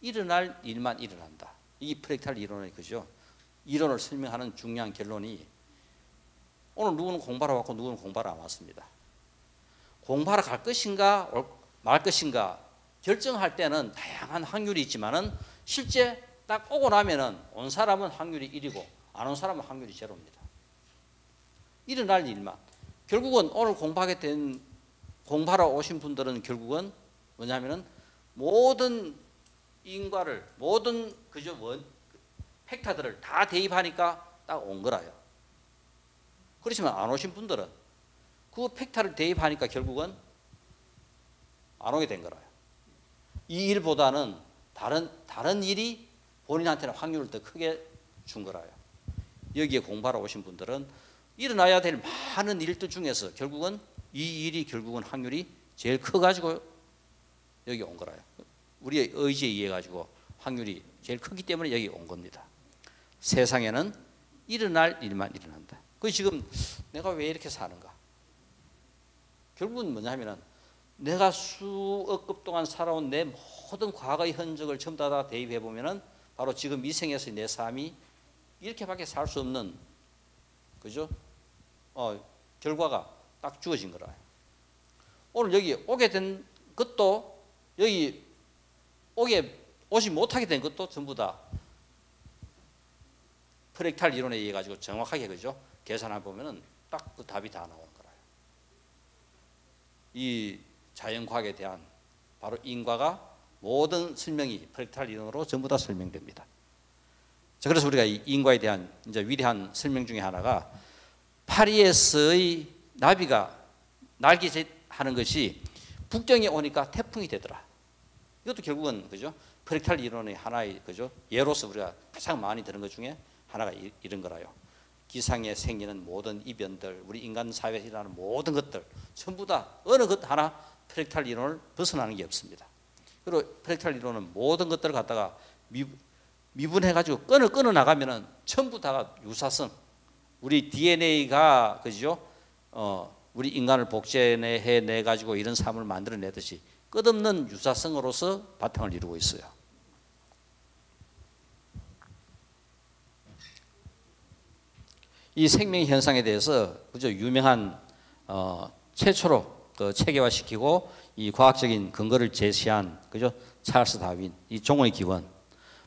일어날 일만 일어난다. 이 프랙탈 이론의 그죠. 이론을 설명하는 중요한 결론이 오늘 누구는 공부하러 왔고 누구는 공부하러 안 왔습니다. 공부하러 갈 것인가 말 것인가 결정할 때는 다양한 확률이 있지만은 실제 딱 오고 나면은 온 사람은 확률이 1이고 안 온 사람은 확률이 0입니다. 일어날 일만. 결국은 오늘 공부하러 오신 분들은 결국은 뭐냐면은 모든 인과를 모든 그저 팩터들을 다 대입하니까 딱 온 거라요. 그렇지만 안 오신 분들은 그 팩터를 대입하니까 결국은 안 오게 된 거라요. 이 일보다는 다른 일이 본인한테는 확률을 더 크게 준 거라요. 여기에 공부하러 오신 분들은 일어나야 될 많은 일들 중에서 결국은 이 일이 결국은 확률이 제일 커가지고 여기 온 거라요. 우리의 의지에 의해 가지고 확률이 제일 크기 때문에 여기 온 겁니다. 세상에는 일어날 일만 일어난다. 그 지금 내가 왜 이렇게 사는가? 결국은 뭐냐면은 내가 수억급 동안 살아온 내 모든 과거의 흔적을 전부 다 대입해 보면은 바로 지금 이 생에서의 내 삶이 이렇게밖에 살 수 없는, 그죠? 결과가 딱 주어진 거라. 오늘 여기 오게 된 것도, 여기 오지 못하게 된 것도 전부 다 프랙탈 이론에 의해 가지고 정확하게, 그죠? 계산해 보면은 딱 그 답이 다 나오는 거라요. 이 자연과학에 대한 바로 인과가 모든 설명이 프랙탈 이론으로 전부 다 설명됩니다. 자, 그래서 우리가 이 인과에 대한 이제 위대한 설명 중에 하나가 파리에서의 나비가 날개짓하는 것이 북경에 오니까 태풍이 되더라. 이것도 결국은, 그죠? 프랙탈 이론의 하나의, 그죠? 예로서 우리가 가장 많이 들은 것 중에 하나가 이런 거라요. 기상에 생기는 모든 이변들, 우리 인간 사회에서 일어나는 모든 것들 전부 다 어느 것 하나 프랙탈 이론을 벗어나는 게 없습니다. 그리고 프랙탈 이론은 모든 것들을 갖다가 미분해가지고 끊어 나가면은 전부 다가 유사성, 우리 DNA가, 그죠? 우리 인간을 복제해 가지고 이런 삶을 만들어내듯이 끝없는 유사성으로서 바탕을 이루고 있어요. 이 생명 현상에 대해서, 그죠? 유명한 최초로 체계화시키고 이 과학적인 근거를 제시한, 그죠? 찰스 다윈, 이 종의 기원.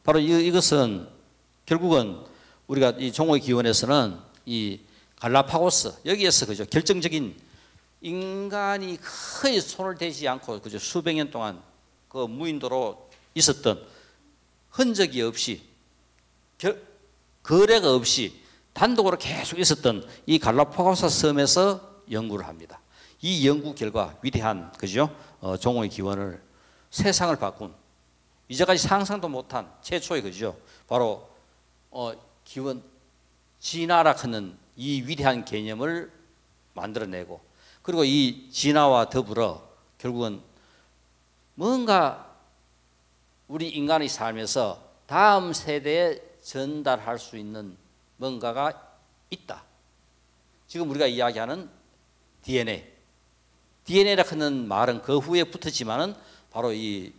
바로 이것은 결국은 우리가 이 종의 기원에서는 이 갈라파고스, 여기에서, 그죠? 결정적인 인간이 거의 손을 대지 않고, 그죠? 수백 년 동안 그 무인도로 있었던 흔적이 없이, 거래가 없이 단독으로 계속 있었던 이 갈라파고스 섬에서 연구를 합니다. 이 연구 결과 위대한, 그죠? 종의 기원을, 세상을 바꾼, 이제까지 상상도 못한 최초의, 그죠? 바로 기원, 진화라 하는 이 위대한 개념을 만들어내고, 그리고 이 진화와 더불어 결국은 뭔가 우리 인간의 삶에서 다음 세대에 전달할 수 있는 뭔가가 있다. 지금 우리가 이야기하는 DNA라 하는 말은 그 후에 붙었지만은 바로 이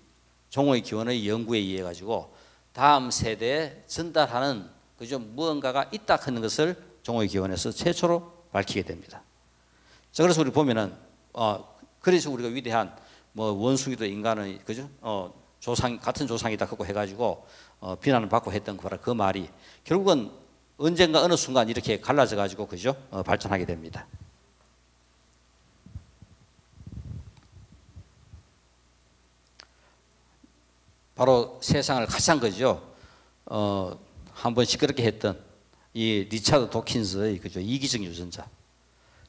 종의 기원의 연구에 의해 가지고 다음 세대에 전달하는, 그죠? 무언가가 있다 하는 것을 종의 기원에서 최초로 밝히게 됩니다. 자, 그래서 우리 보면은 그래서 우리가 위대한 뭐 원숭이도 인간의, 그죠? 같은 조상이다 하고 해가지고 비난을 받고 했던 바로 그 말이 결국은 언젠가 어느 순간 이렇게 갈라져 가지고, 그죠? 발전하게 됩니다. 바로 세상을 가장, 그죠? 한번 시끄럽게 했던 이 리차드 도킨스의, 그죠? 이기적 유전자.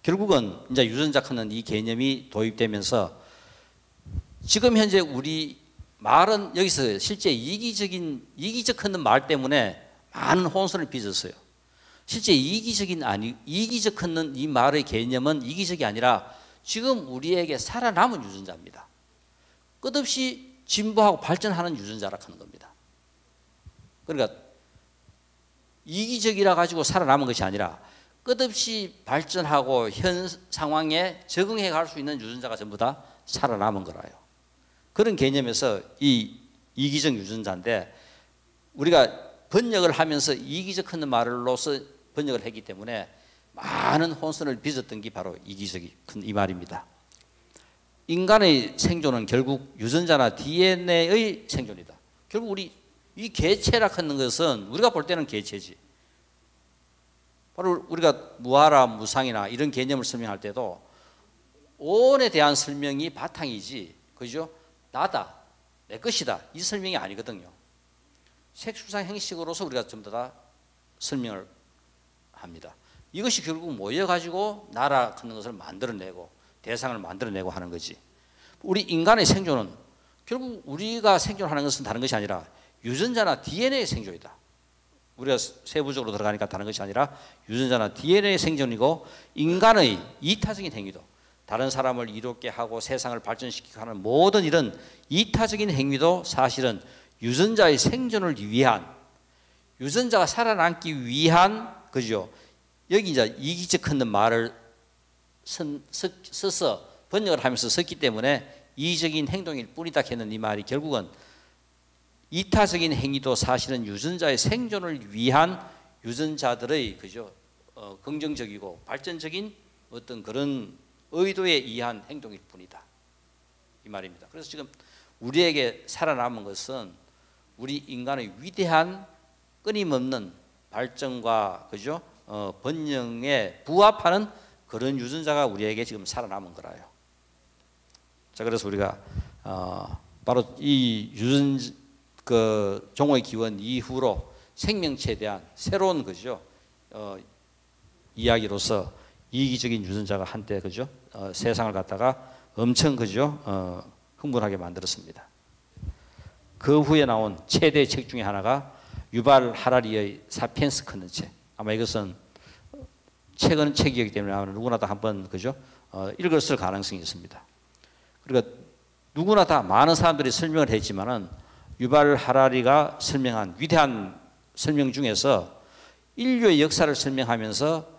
결국은 이제 유전자 하는 이 개념이 도입되면서 지금 현재 우리 말은 여기서 실제 이기적 하는 말 때문에 많은 혼선을 빚었어요. 실제 이기적 하는 이 말의 개념은 이기적이 아니라 지금 우리에게 살아남은 유전자입니다. 끝없이 진보하고 발전하는 유전자라 하는 겁니다. 그러니까 이기적이라 가지고 살아남은 것이 아니라 끝없이 발전하고 현 상황에 적응해 갈 수 있는 유전자가 전부 다 살아남은 거라요. 그런 개념에서 이 이기적 유전자인데 우리가 번역을 하면서 이기적 하는 말로서 번역을 했기 때문에 많은 혼선을 빚었던 게 바로 이기적이 큰 이 말입니다. 인간의 생존은 결국 유전자나 DNA의 생존이다. 결국 우리 이 개체라 하는 것은 우리가 볼 때는 개체지. 바로 우리가 무아라 무상이나 이런 개념을 설명할 때도 온에 대한 설명이 바탕이지, 그죠? 나다, 내 것이다, 이 설명이 아니거든요. 색수상 형식으로서 우리가 전부 다 설명을 합니다. 이것이 결국 모여가지고 나라 하는 것을 만들어내고 대상을 만들어내고 하는 거지. 우리 인간의 생존은 결국 우리가 생존하는 것은 다른 것이 아니라 유전자나 DNA 생존이다. 우리가 세부적으로 들어가니까 다른 것이 아니라 유전자나 DNA 생존이고 인간의 이타적인 행위도 다른 사람을 이롭게 하고 세상을 발전시키고 하는 모든 이런 이타적인 행위도 사실은 유전자의 생존을 위한 유전자가 살아남기 위한 그죠? 여기 이제 이기적 흔든 말을 써서 번역을 하면서 썼기 때문에 이기적인 행동일 뿐이다 했는 이 말이 결국은 이타적인 행위도 사실은 유전자의 생존을 위한 유전자들의 그죠? 긍정적이고 발전적인 어떤 그런 의도에 의한 행동일 뿐이다 이 말입니다. 그래서 지금 우리에게 살아남은 것은 우리 인간의 위대한 끊임없는 발전과 그죠? 번영에 부합하는 그런 유전자가 우리에게 지금 살아남은 거라요. 자, 그래서 우리가 바로 이 종의 기원 이후로 생명체에 대한 새로운 그죠? 이야기로서 이기적인 유전자가 한때 그죠? 세상을 갖다가 엄청 그죠? 흥분하게 만들었습니다. 그 후에 나온 최대 책 중에 하나가 유발 하라리의 사피엔스 걷는 책. 아마 이것은 최근 책이기 때문에 아마 누구나 다 한번 그죠? 읽었을 가능성이 있습니다. 그러니까 누구나 다 많은 사람들이 설명을 했지만은 유발 하라리가 설명한 위대한 설명 중에서 인류의 역사를 설명하면서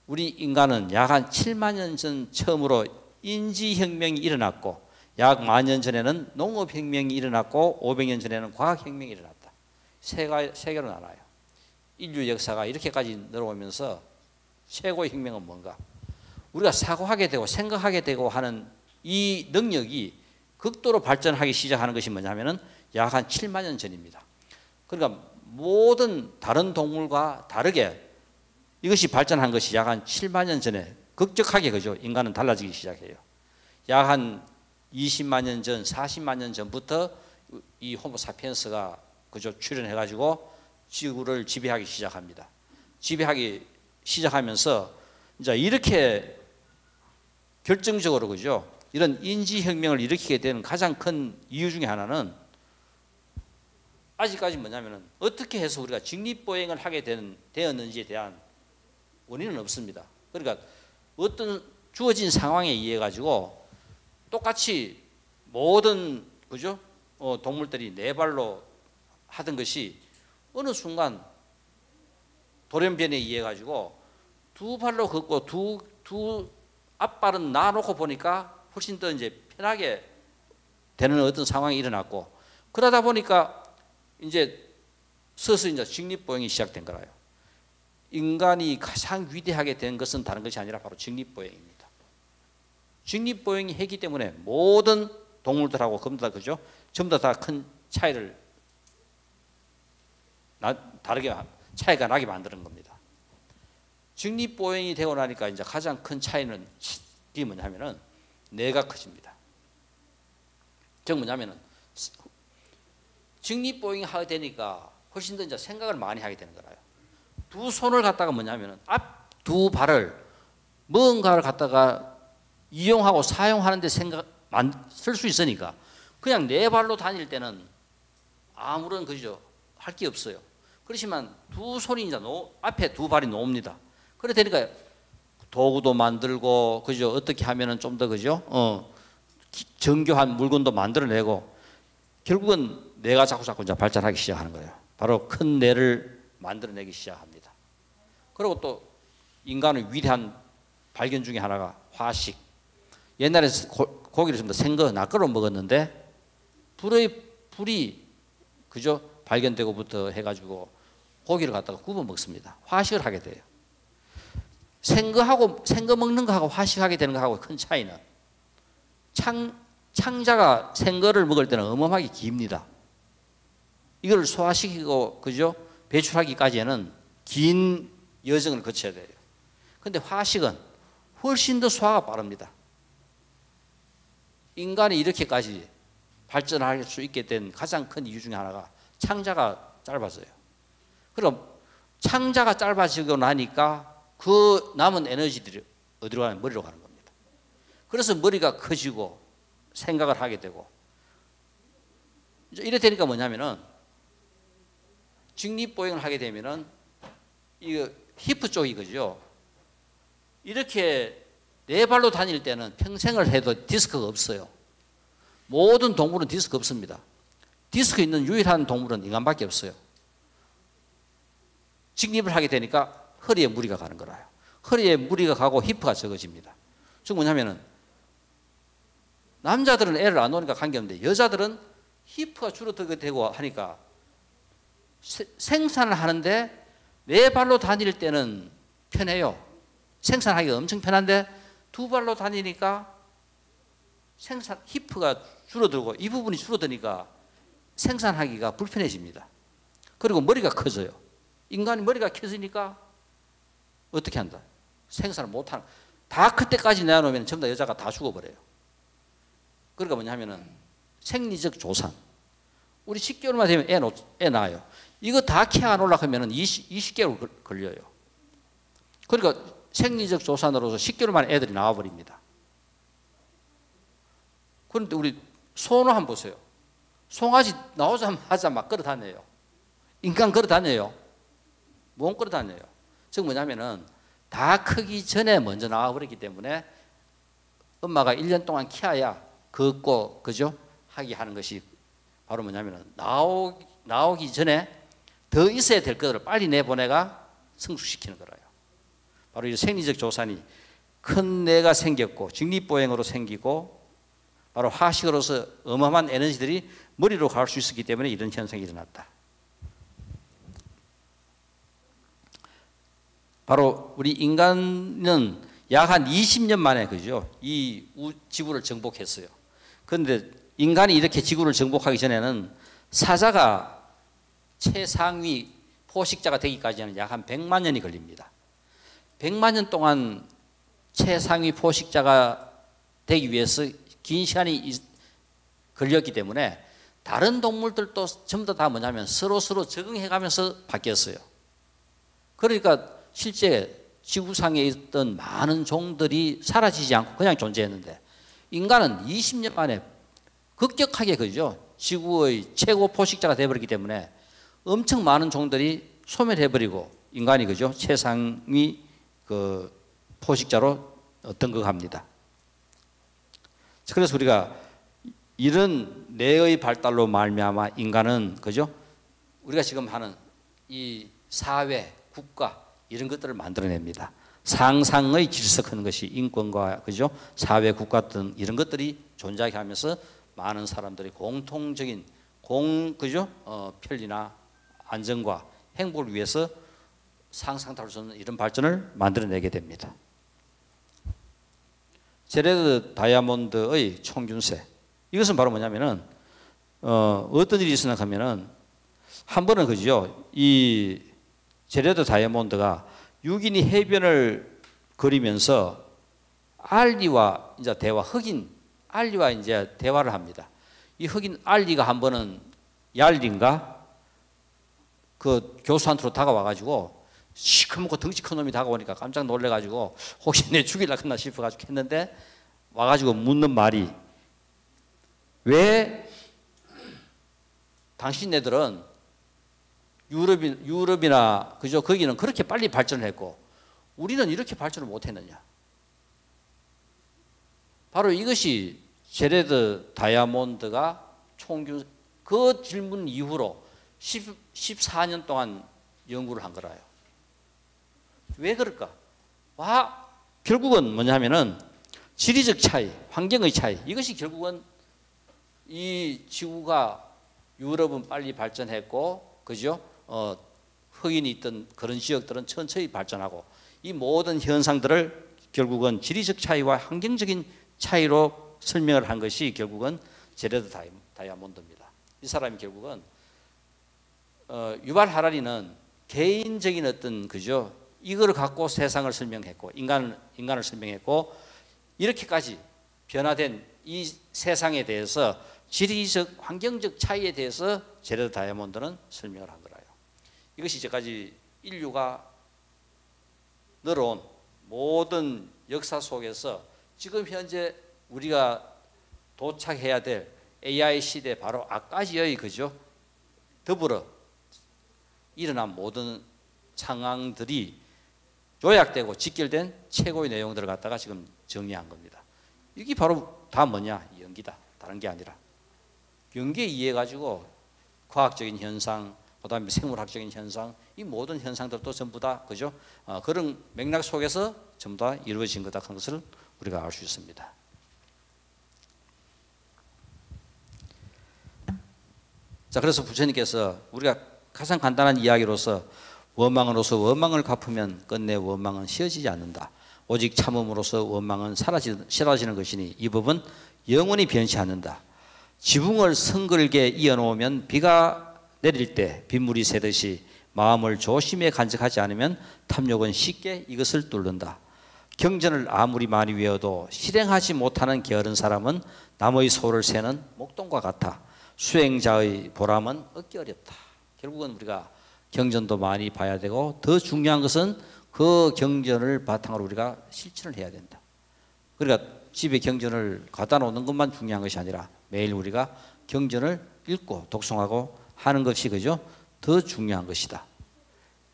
우리 인간은 약 한 7만 년 전 처음으로 인지혁명이 일어났고 약 1만 년 전에는 농업혁명이 일어났고 500년 전에는 과학혁명이 일어났다. 세 개로 나눠요. 인류 역사가 이렇게까지 늘어오면서 최고의 혁명은 뭔가? 우리가 사고하게 되고 생각하게 되고 하는 이 능력이 극도로 발전하기 시작하는 것이 뭐냐면은 약 한 7만 년 전입니다. 그러니까 모든 다른 동물과 다르게 이것이 발전한 것이 약 한 7만 년 전에 극적하게 그죠? 인간은 달라지기 시작해요. 약 한 20만 년 전, 40만 년 전부터 이 호모 사피엔스가 그죠? 출현해가지고 지구를 지배하기 시작합니다. 지배하기 시작하면서 이제 이렇게 결정적으로 그죠? 이런 인지혁명을 일으키게 되는 가장 큰 이유 중에 하나는 아직까지 뭐냐면은 어떻게 해서 우리가 직립보행을 하게 되었는지에 대한 원인은 없습니다. 그러니까 어떤 주어진 상황에 의해 가지고 똑같이 모든 그죠? 동물들이 네 발로 하던 것이 어느 순간 돌연변에 의해 가지고 두 발로 걷고 두 앞발은 놔놓고 보니까 훨씬 더 이제 편하게 되는 어떤 상황이 일어났고 그러다 보니까 이제 서서히 이제 직립보행이 시작된 거라요. 인간이 가장 위대하게 된 것은 다른 것이 아니라 바로 직립보행입니다. 직립보행이 했기 때문에 모든 동물들하고 전부 다 그죠? 전부 다 큰 차이를 다르게 차이가 나게 만드는 겁니다. 직립보행이 되고 나니까 이제 가장 큰 차이는 이게 뭐냐면은 뇌가 커집니다. 즉 뭐냐면은 직립보행이 하게 되니까 훨씬 더 이제 생각을 많이 하게 되는 거라요. 두 손을 갖다가 뭐냐면은 앞 두 발을 뭔가를 갖다가 이용하고 사용하는데 쓸 수 있으니까 그냥 네 발로 다닐 때는 아무런 그죠 할 게 없어요. 그렇지만 두 손이 이제 앞에 두 발이 놓습니다. 그래 되니까 도구도 만들고 그죠 어떻게 하면은 좀 더 그죠 정교한 물건도 만들어내고 결국은 뇌가 자꾸 이제 발전하기 시작하는 거예요. 바로 큰 뇌를 만들어내기 시작합니다. 그리고 또 인간의 위대한 발견 중에 하나가 화식. 옛날에 고기를 좀 더 생거 낚으로 먹었는데 불이 그죠 발견되고부터 해가지고 고기를 갖다가 구워 먹습니다. 화식을 하게 돼요. 생거 먹는 거하고 화식하게 되는 거하고 큰 차이는 창자가 생거를 먹을 때는 어마어마하게 깁니다. 이걸 소화시키고 그죠 배출하기까지는 긴 여정을 거쳐야 돼요. 그런데 화식은 훨씬 더 소화가 빠릅니다. 인간이 이렇게까지 발전할 수 있게 된 가장 큰 이유 중에 하나가 창자가 짧아서요. 그럼 창자가 짧아지고 나니까 그 남은 에너지들이 어디로 가면 머리로 가는 겁니다. 그래서 머리가 커지고 생각을 하게 되고 이제 이래 되니까 뭐냐면은 직립보행을 하게 되면은 이 히프 쪽이 그죠. 이렇게 네 발로 다닐 때는 평생을 해도 디스크가 없어요. 모든 동물은 디스크 없습니다. 디스크 있는 유일한 동물은 인간밖에 없어요. 직립을 하게 되니까 허리에 무리가 가는 거라요. 허리에 무리가 가고 히프가 적어집니다. 즉 뭐냐면은 남자들은 애를 안 놓으니까 관계없는데 여자들은 히프가 줄어들게 되고 하니까 생산을 하는데 네 발로 다닐 때는 편해요. 생산하기가 엄청 편한데 두 발로 다니니까 히프가 줄어들고 이 부분이 줄어드니까 생산하기가 불편해집니다. 그리고 머리가 커져요. 인간이 머리가 커지니까 어떻게 한다? 생산을 못하는. 다 클 때까지 내놓으면 전부 다 여자가 다 죽어버려요. 그러니까 뭐냐면은 생리적 조산. 우리 10개월만 되면 애 낳아요. 이거 다 케어 안 올라가면은 20개월 걸려요. 그러니까 생리적 조산으로서 10개월 만에 애들이 나와버립니다. 그런데 우리 소는 한번 보세요. 송아지 나오자마자 막 걸어다녀요. 인간 걸어다녀요. 못 걸어다녀요. 즉 뭐냐면은 다 크기 전에 먼저 나와버렸기 때문에 엄마가 1년 동안 키워야 걷고 그죠? 하게 하는 것이 바로 뭐냐면은 나오기 전에 더 있어야 될 것들을 빨리 내보내가 성숙시키는 거라요. 바로 이 생리적 조산이 큰 뇌가 생겼고 직립보행으로 생기고 바로 화식으로서 어마어마한 에너지들이 머리로 갈 수 있었기 때문에 이런 현상이 일어났다. 바로 우리 인간은 약 한 20년 만에 그죠? 이 지구를 정복했어요. 그런데 인간이 이렇게 지구를 정복하기 전에는 사자가 최상위 포식자가 되기까지는 약 한 100만 년이 걸립니다. 100만 년 동안 최상위 포식자가 되기 위해서 긴 시간이 걸렸기 때문에 다른 동물들도 전부 다 뭐냐면 서로 적응해가면서 바뀌었어요. 그러니까 실제 지구상에 있던 많은 종들이 사라지지 않고 그냥 존재했는데 인간은 20년 만에 급격하게 그죠? 지구의 최고 포식자가 되어버렸기 때문에 엄청 많은 종들이 소멸해버리고 인간이 그죠? 최상위 그 포식자로 등극합니다. 그래서 우리가 이런 뇌의 발달로 말미암아 인간은 그죠? 우리가 지금 하는 이 사회, 국가 이런 것들을 만들어냅니다. 상상의 질서하는 것이 인권과 그죠? 사회, 국가 등 이런 것들이 존재하게 하면서 많은 사람들이 공통적인 그죠? 편리나 안정과 행복을 위해서 상상도 할 수 없는 이런 발전을 만들어내게 됩니다. 제레드 다이아몬드의 총균세. 이것은 바로 뭐냐면은 어떤 일이 있었나 하면은 한 번은 그죠? 이 제레드 다이아몬드가 6인이 해변을 그리면서 알리와 이제 흑인 알리와 이제 대화를 합니다. 이 흑인 알리가 한 번은 얄린가 그 교수한테로 다가와가지고 시커멓고 덩치 큰 놈이 다가오니까 깜짝 놀래가지고 혹시 내 죽일라 했나 싶어가지고 했는데 와가지고 묻는 말이 왜 당신네들은 유럽이나 그죠? 거기는 그렇게 빨리 발전을 했고 우리는 이렇게 발전을 못했느냐? 바로 이것이 제레드 다이아몬드가 그 질문 이후로 14년 동안 연구를 한 거라요. 왜 그럴까? 결국은 뭐냐면은 지리적 차이, 환경의 차이. 이것이 결국은 이 지구가 유럽은 빨리 발전했고, 그죠? 흑인이 있던 그런 지역들은 천천히 발전하고 이 모든 현상들을 결국은 지리적 차이와 환경적인 차이로 설명을 한 것이 결국은 제레드 다이아몬드입니다. 이 사람이 결국은 유발 하라리는 개인적인 어떤 그죠? 이걸 갖고 세상을 설명했고 인간을 설명했고 이렇게까지 변화된 이 세상에 대해서 지리적 환경적 차이에 대해서 제레드 다이아몬드는 설명을 한 거라요. 이것이 이제까지 인류가 늘어온 모든 역사 속에서 지금 현재 우리가 도착해야 될 AI 시대 바로 아까지의 그죠? 더불어 일어난 모든 상황들이 요약되고 직결된 최고의 내용들을 갖다가 지금 정리한 겁니다. 이게 바로 다 뭐냐? 연기다. 다른 게 아니라. 연기에 의해 가지고 과학적인 현상, 그다음에 생물학적인 현상, 이 모든 현상들도 전부 다 그죠? 그런 맥락 속에서 전부 다 이루어진 거다 하는 것을 우리가 알 수 있습니다. 자, 그래서 부처님께서 우리가 가장 간단한 이야기로서 원망으로서 원망을 갚으면 끝내 원망은 쉬어지지 않는다. 오직 참음으로써 원망은 사라지는 것이니 이 법은 영원히 변치 않는다. 지붕을 성글게 이어놓으면 비가 내릴 때 빗물이 새듯이 마음을 조심해 간직하지 않으면 탐욕은 쉽게 이것을 뚫는다. 경전을 아무리 많이 외워도 실행하지 못하는 게으른 사람은 남의 소를 세는 목동과 같아. 수행자의 보람은 얻기 어렵다. 결국은 우리가 경전도 많이 봐야 되고 더 중요한 것은 그 경전을 바탕으로 우리가 실천을 해야 된다. 그러니까 집에 경전을 갖다 놓는 것만 중요한 것이 아니라 매일 우리가 경전을 읽고 독송하고 하는 것이 그죠? 더 중요한 것이다.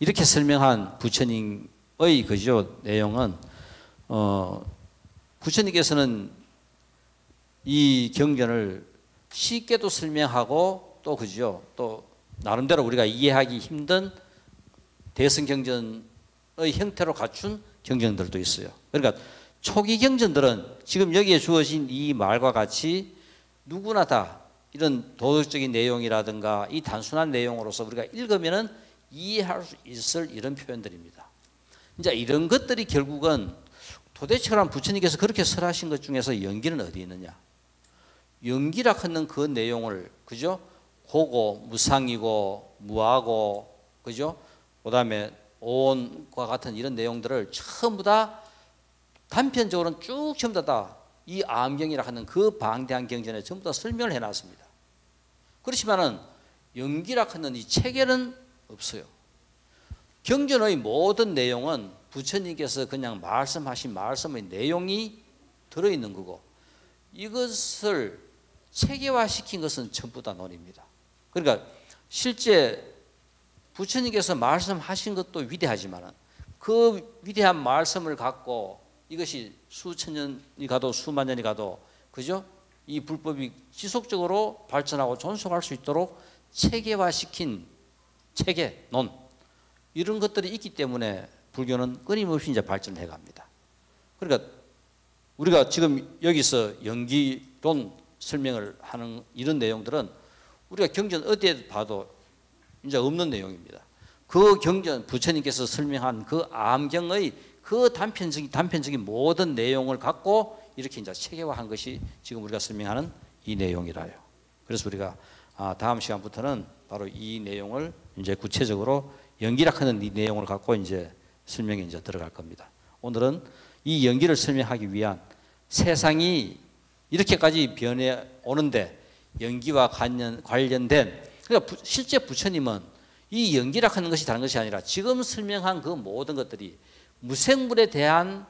이렇게 설명한 부처님의 그죠? 내용은 부처님께서는 이 경전을 쉽게도 설명하고 또 그죠? 또 나름대로 우리가 이해하기 힘든 대승경전의 형태로 갖춘 경전들도 있어요. 그러니까 초기 경전들은 지금 여기에 주어진 이 말과 같이 누구나 다 이런 도덕적인 내용이라든가 이 단순한 내용으로서 우리가 읽으면은 이해할 수 있을 이런 표현들입니다. 이제 이런 것들이 결국은 도대체 그럼 부처님께서 그렇게 설하신 것 중에서 연기는 어디 있느냐? 연기라 하는 그 내용을 그죠? 고고, 무상이고, 무하고, 그죠? 그 다음에 오온과 같은 이런 내용들을 전부 다 단편적으로는 쭉 전부 다 이 암경이라 하는 그 방대한 경전에 전부 다 설명을 해놨습니다. 그렇지만은 연기라 하는 이 체계는 없어요. 경전의 모든 내용은 부처님께서 그냥 말씀하신 말씀의 내용이 들어있는 거고 이것을 체계화시킨 것은 전부 다 논입니다. 그러니까 실제 부처님께서 말씀하신 것도 위대하지만 그 위대한 말씀을 갖고 이것이 수천 년이 가도 수만 년이 가도 그죠? 이 불법이 지속적으로 발전하고 존속할 수 있도록 체계화시킨 체계, 논 이런 것들이 있기 때문에 불교는 끊임없이 이제 발전해 갑니다. 그러니까 우리가 지금 여기서 연기론 설명을 하는 이런 내용들은 우리가 경전 어디에 봐도 이제 없는 내용입니다. 그 경전 부처님께서 설명한 그 암경의 그 단편적인 모든 내용을 갖고 이렇게 이제 체계화한 것이 지금 우리가 설명하는 이 내용이라요. 그래서 우리가 다음 시간부터는 바로 이 내용을 이제 구체적으로 연기락하는 이 내용을 갖고 이제 설명에 이제 들어갈 겁니다. 오늘은 이 연기를 설명하기 위한 세상이 이렇게까지 변해 오는데 연기와 관련된 그러니까 실제 부처님은 이 연기락하는 것이 다른 것이 아니라 지금 설명한 그 모든 것들이 무생물에 대한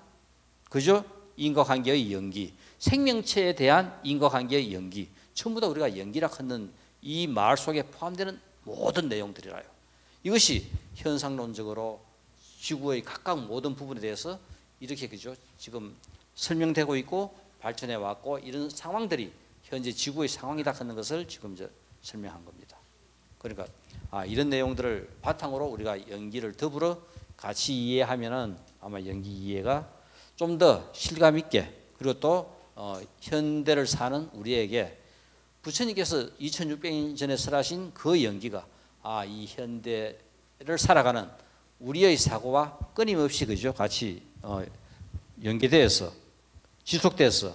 그죠? 인과관계의 연기, 생명체에 대한 인과관계의 연기, 전부 다 우리가 연기락하는 이 말 속에 포함되는 모든 내용들이라요. 이것이 현상론적으로 지구의 각각 모든 부분에 대해서 이렇게 그죠? 지금 설명되고 있고 발전해 왔고 이런 상황들이 현재 지구의 상황이다 하는 것을 지금 이제 설명한 겁니다. 그러니까 이런 내용들을 바탕으로 우리가 연기를 더불어 같이 이해하면은 아마 연기 이해가 좀 더 실감 있게 그리고 또 현대를 사는 우리에게 부처님께서 2600년 전에 설하신 그 연기가 이 현대를 살아가는 우리의 사고와 끊임없이 그죠? 같이 연계되어서 지속돼서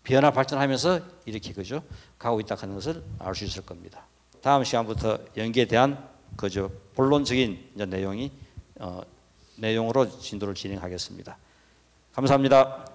변화 발전하면서 이렇게 그죠? 가고 있다 하는 것을 알 수 있을 겁니다. 다음 시간부터 연기에 대한 그저 본론적인 내용으로 진도를 진행하겠습니다. 감사합니다.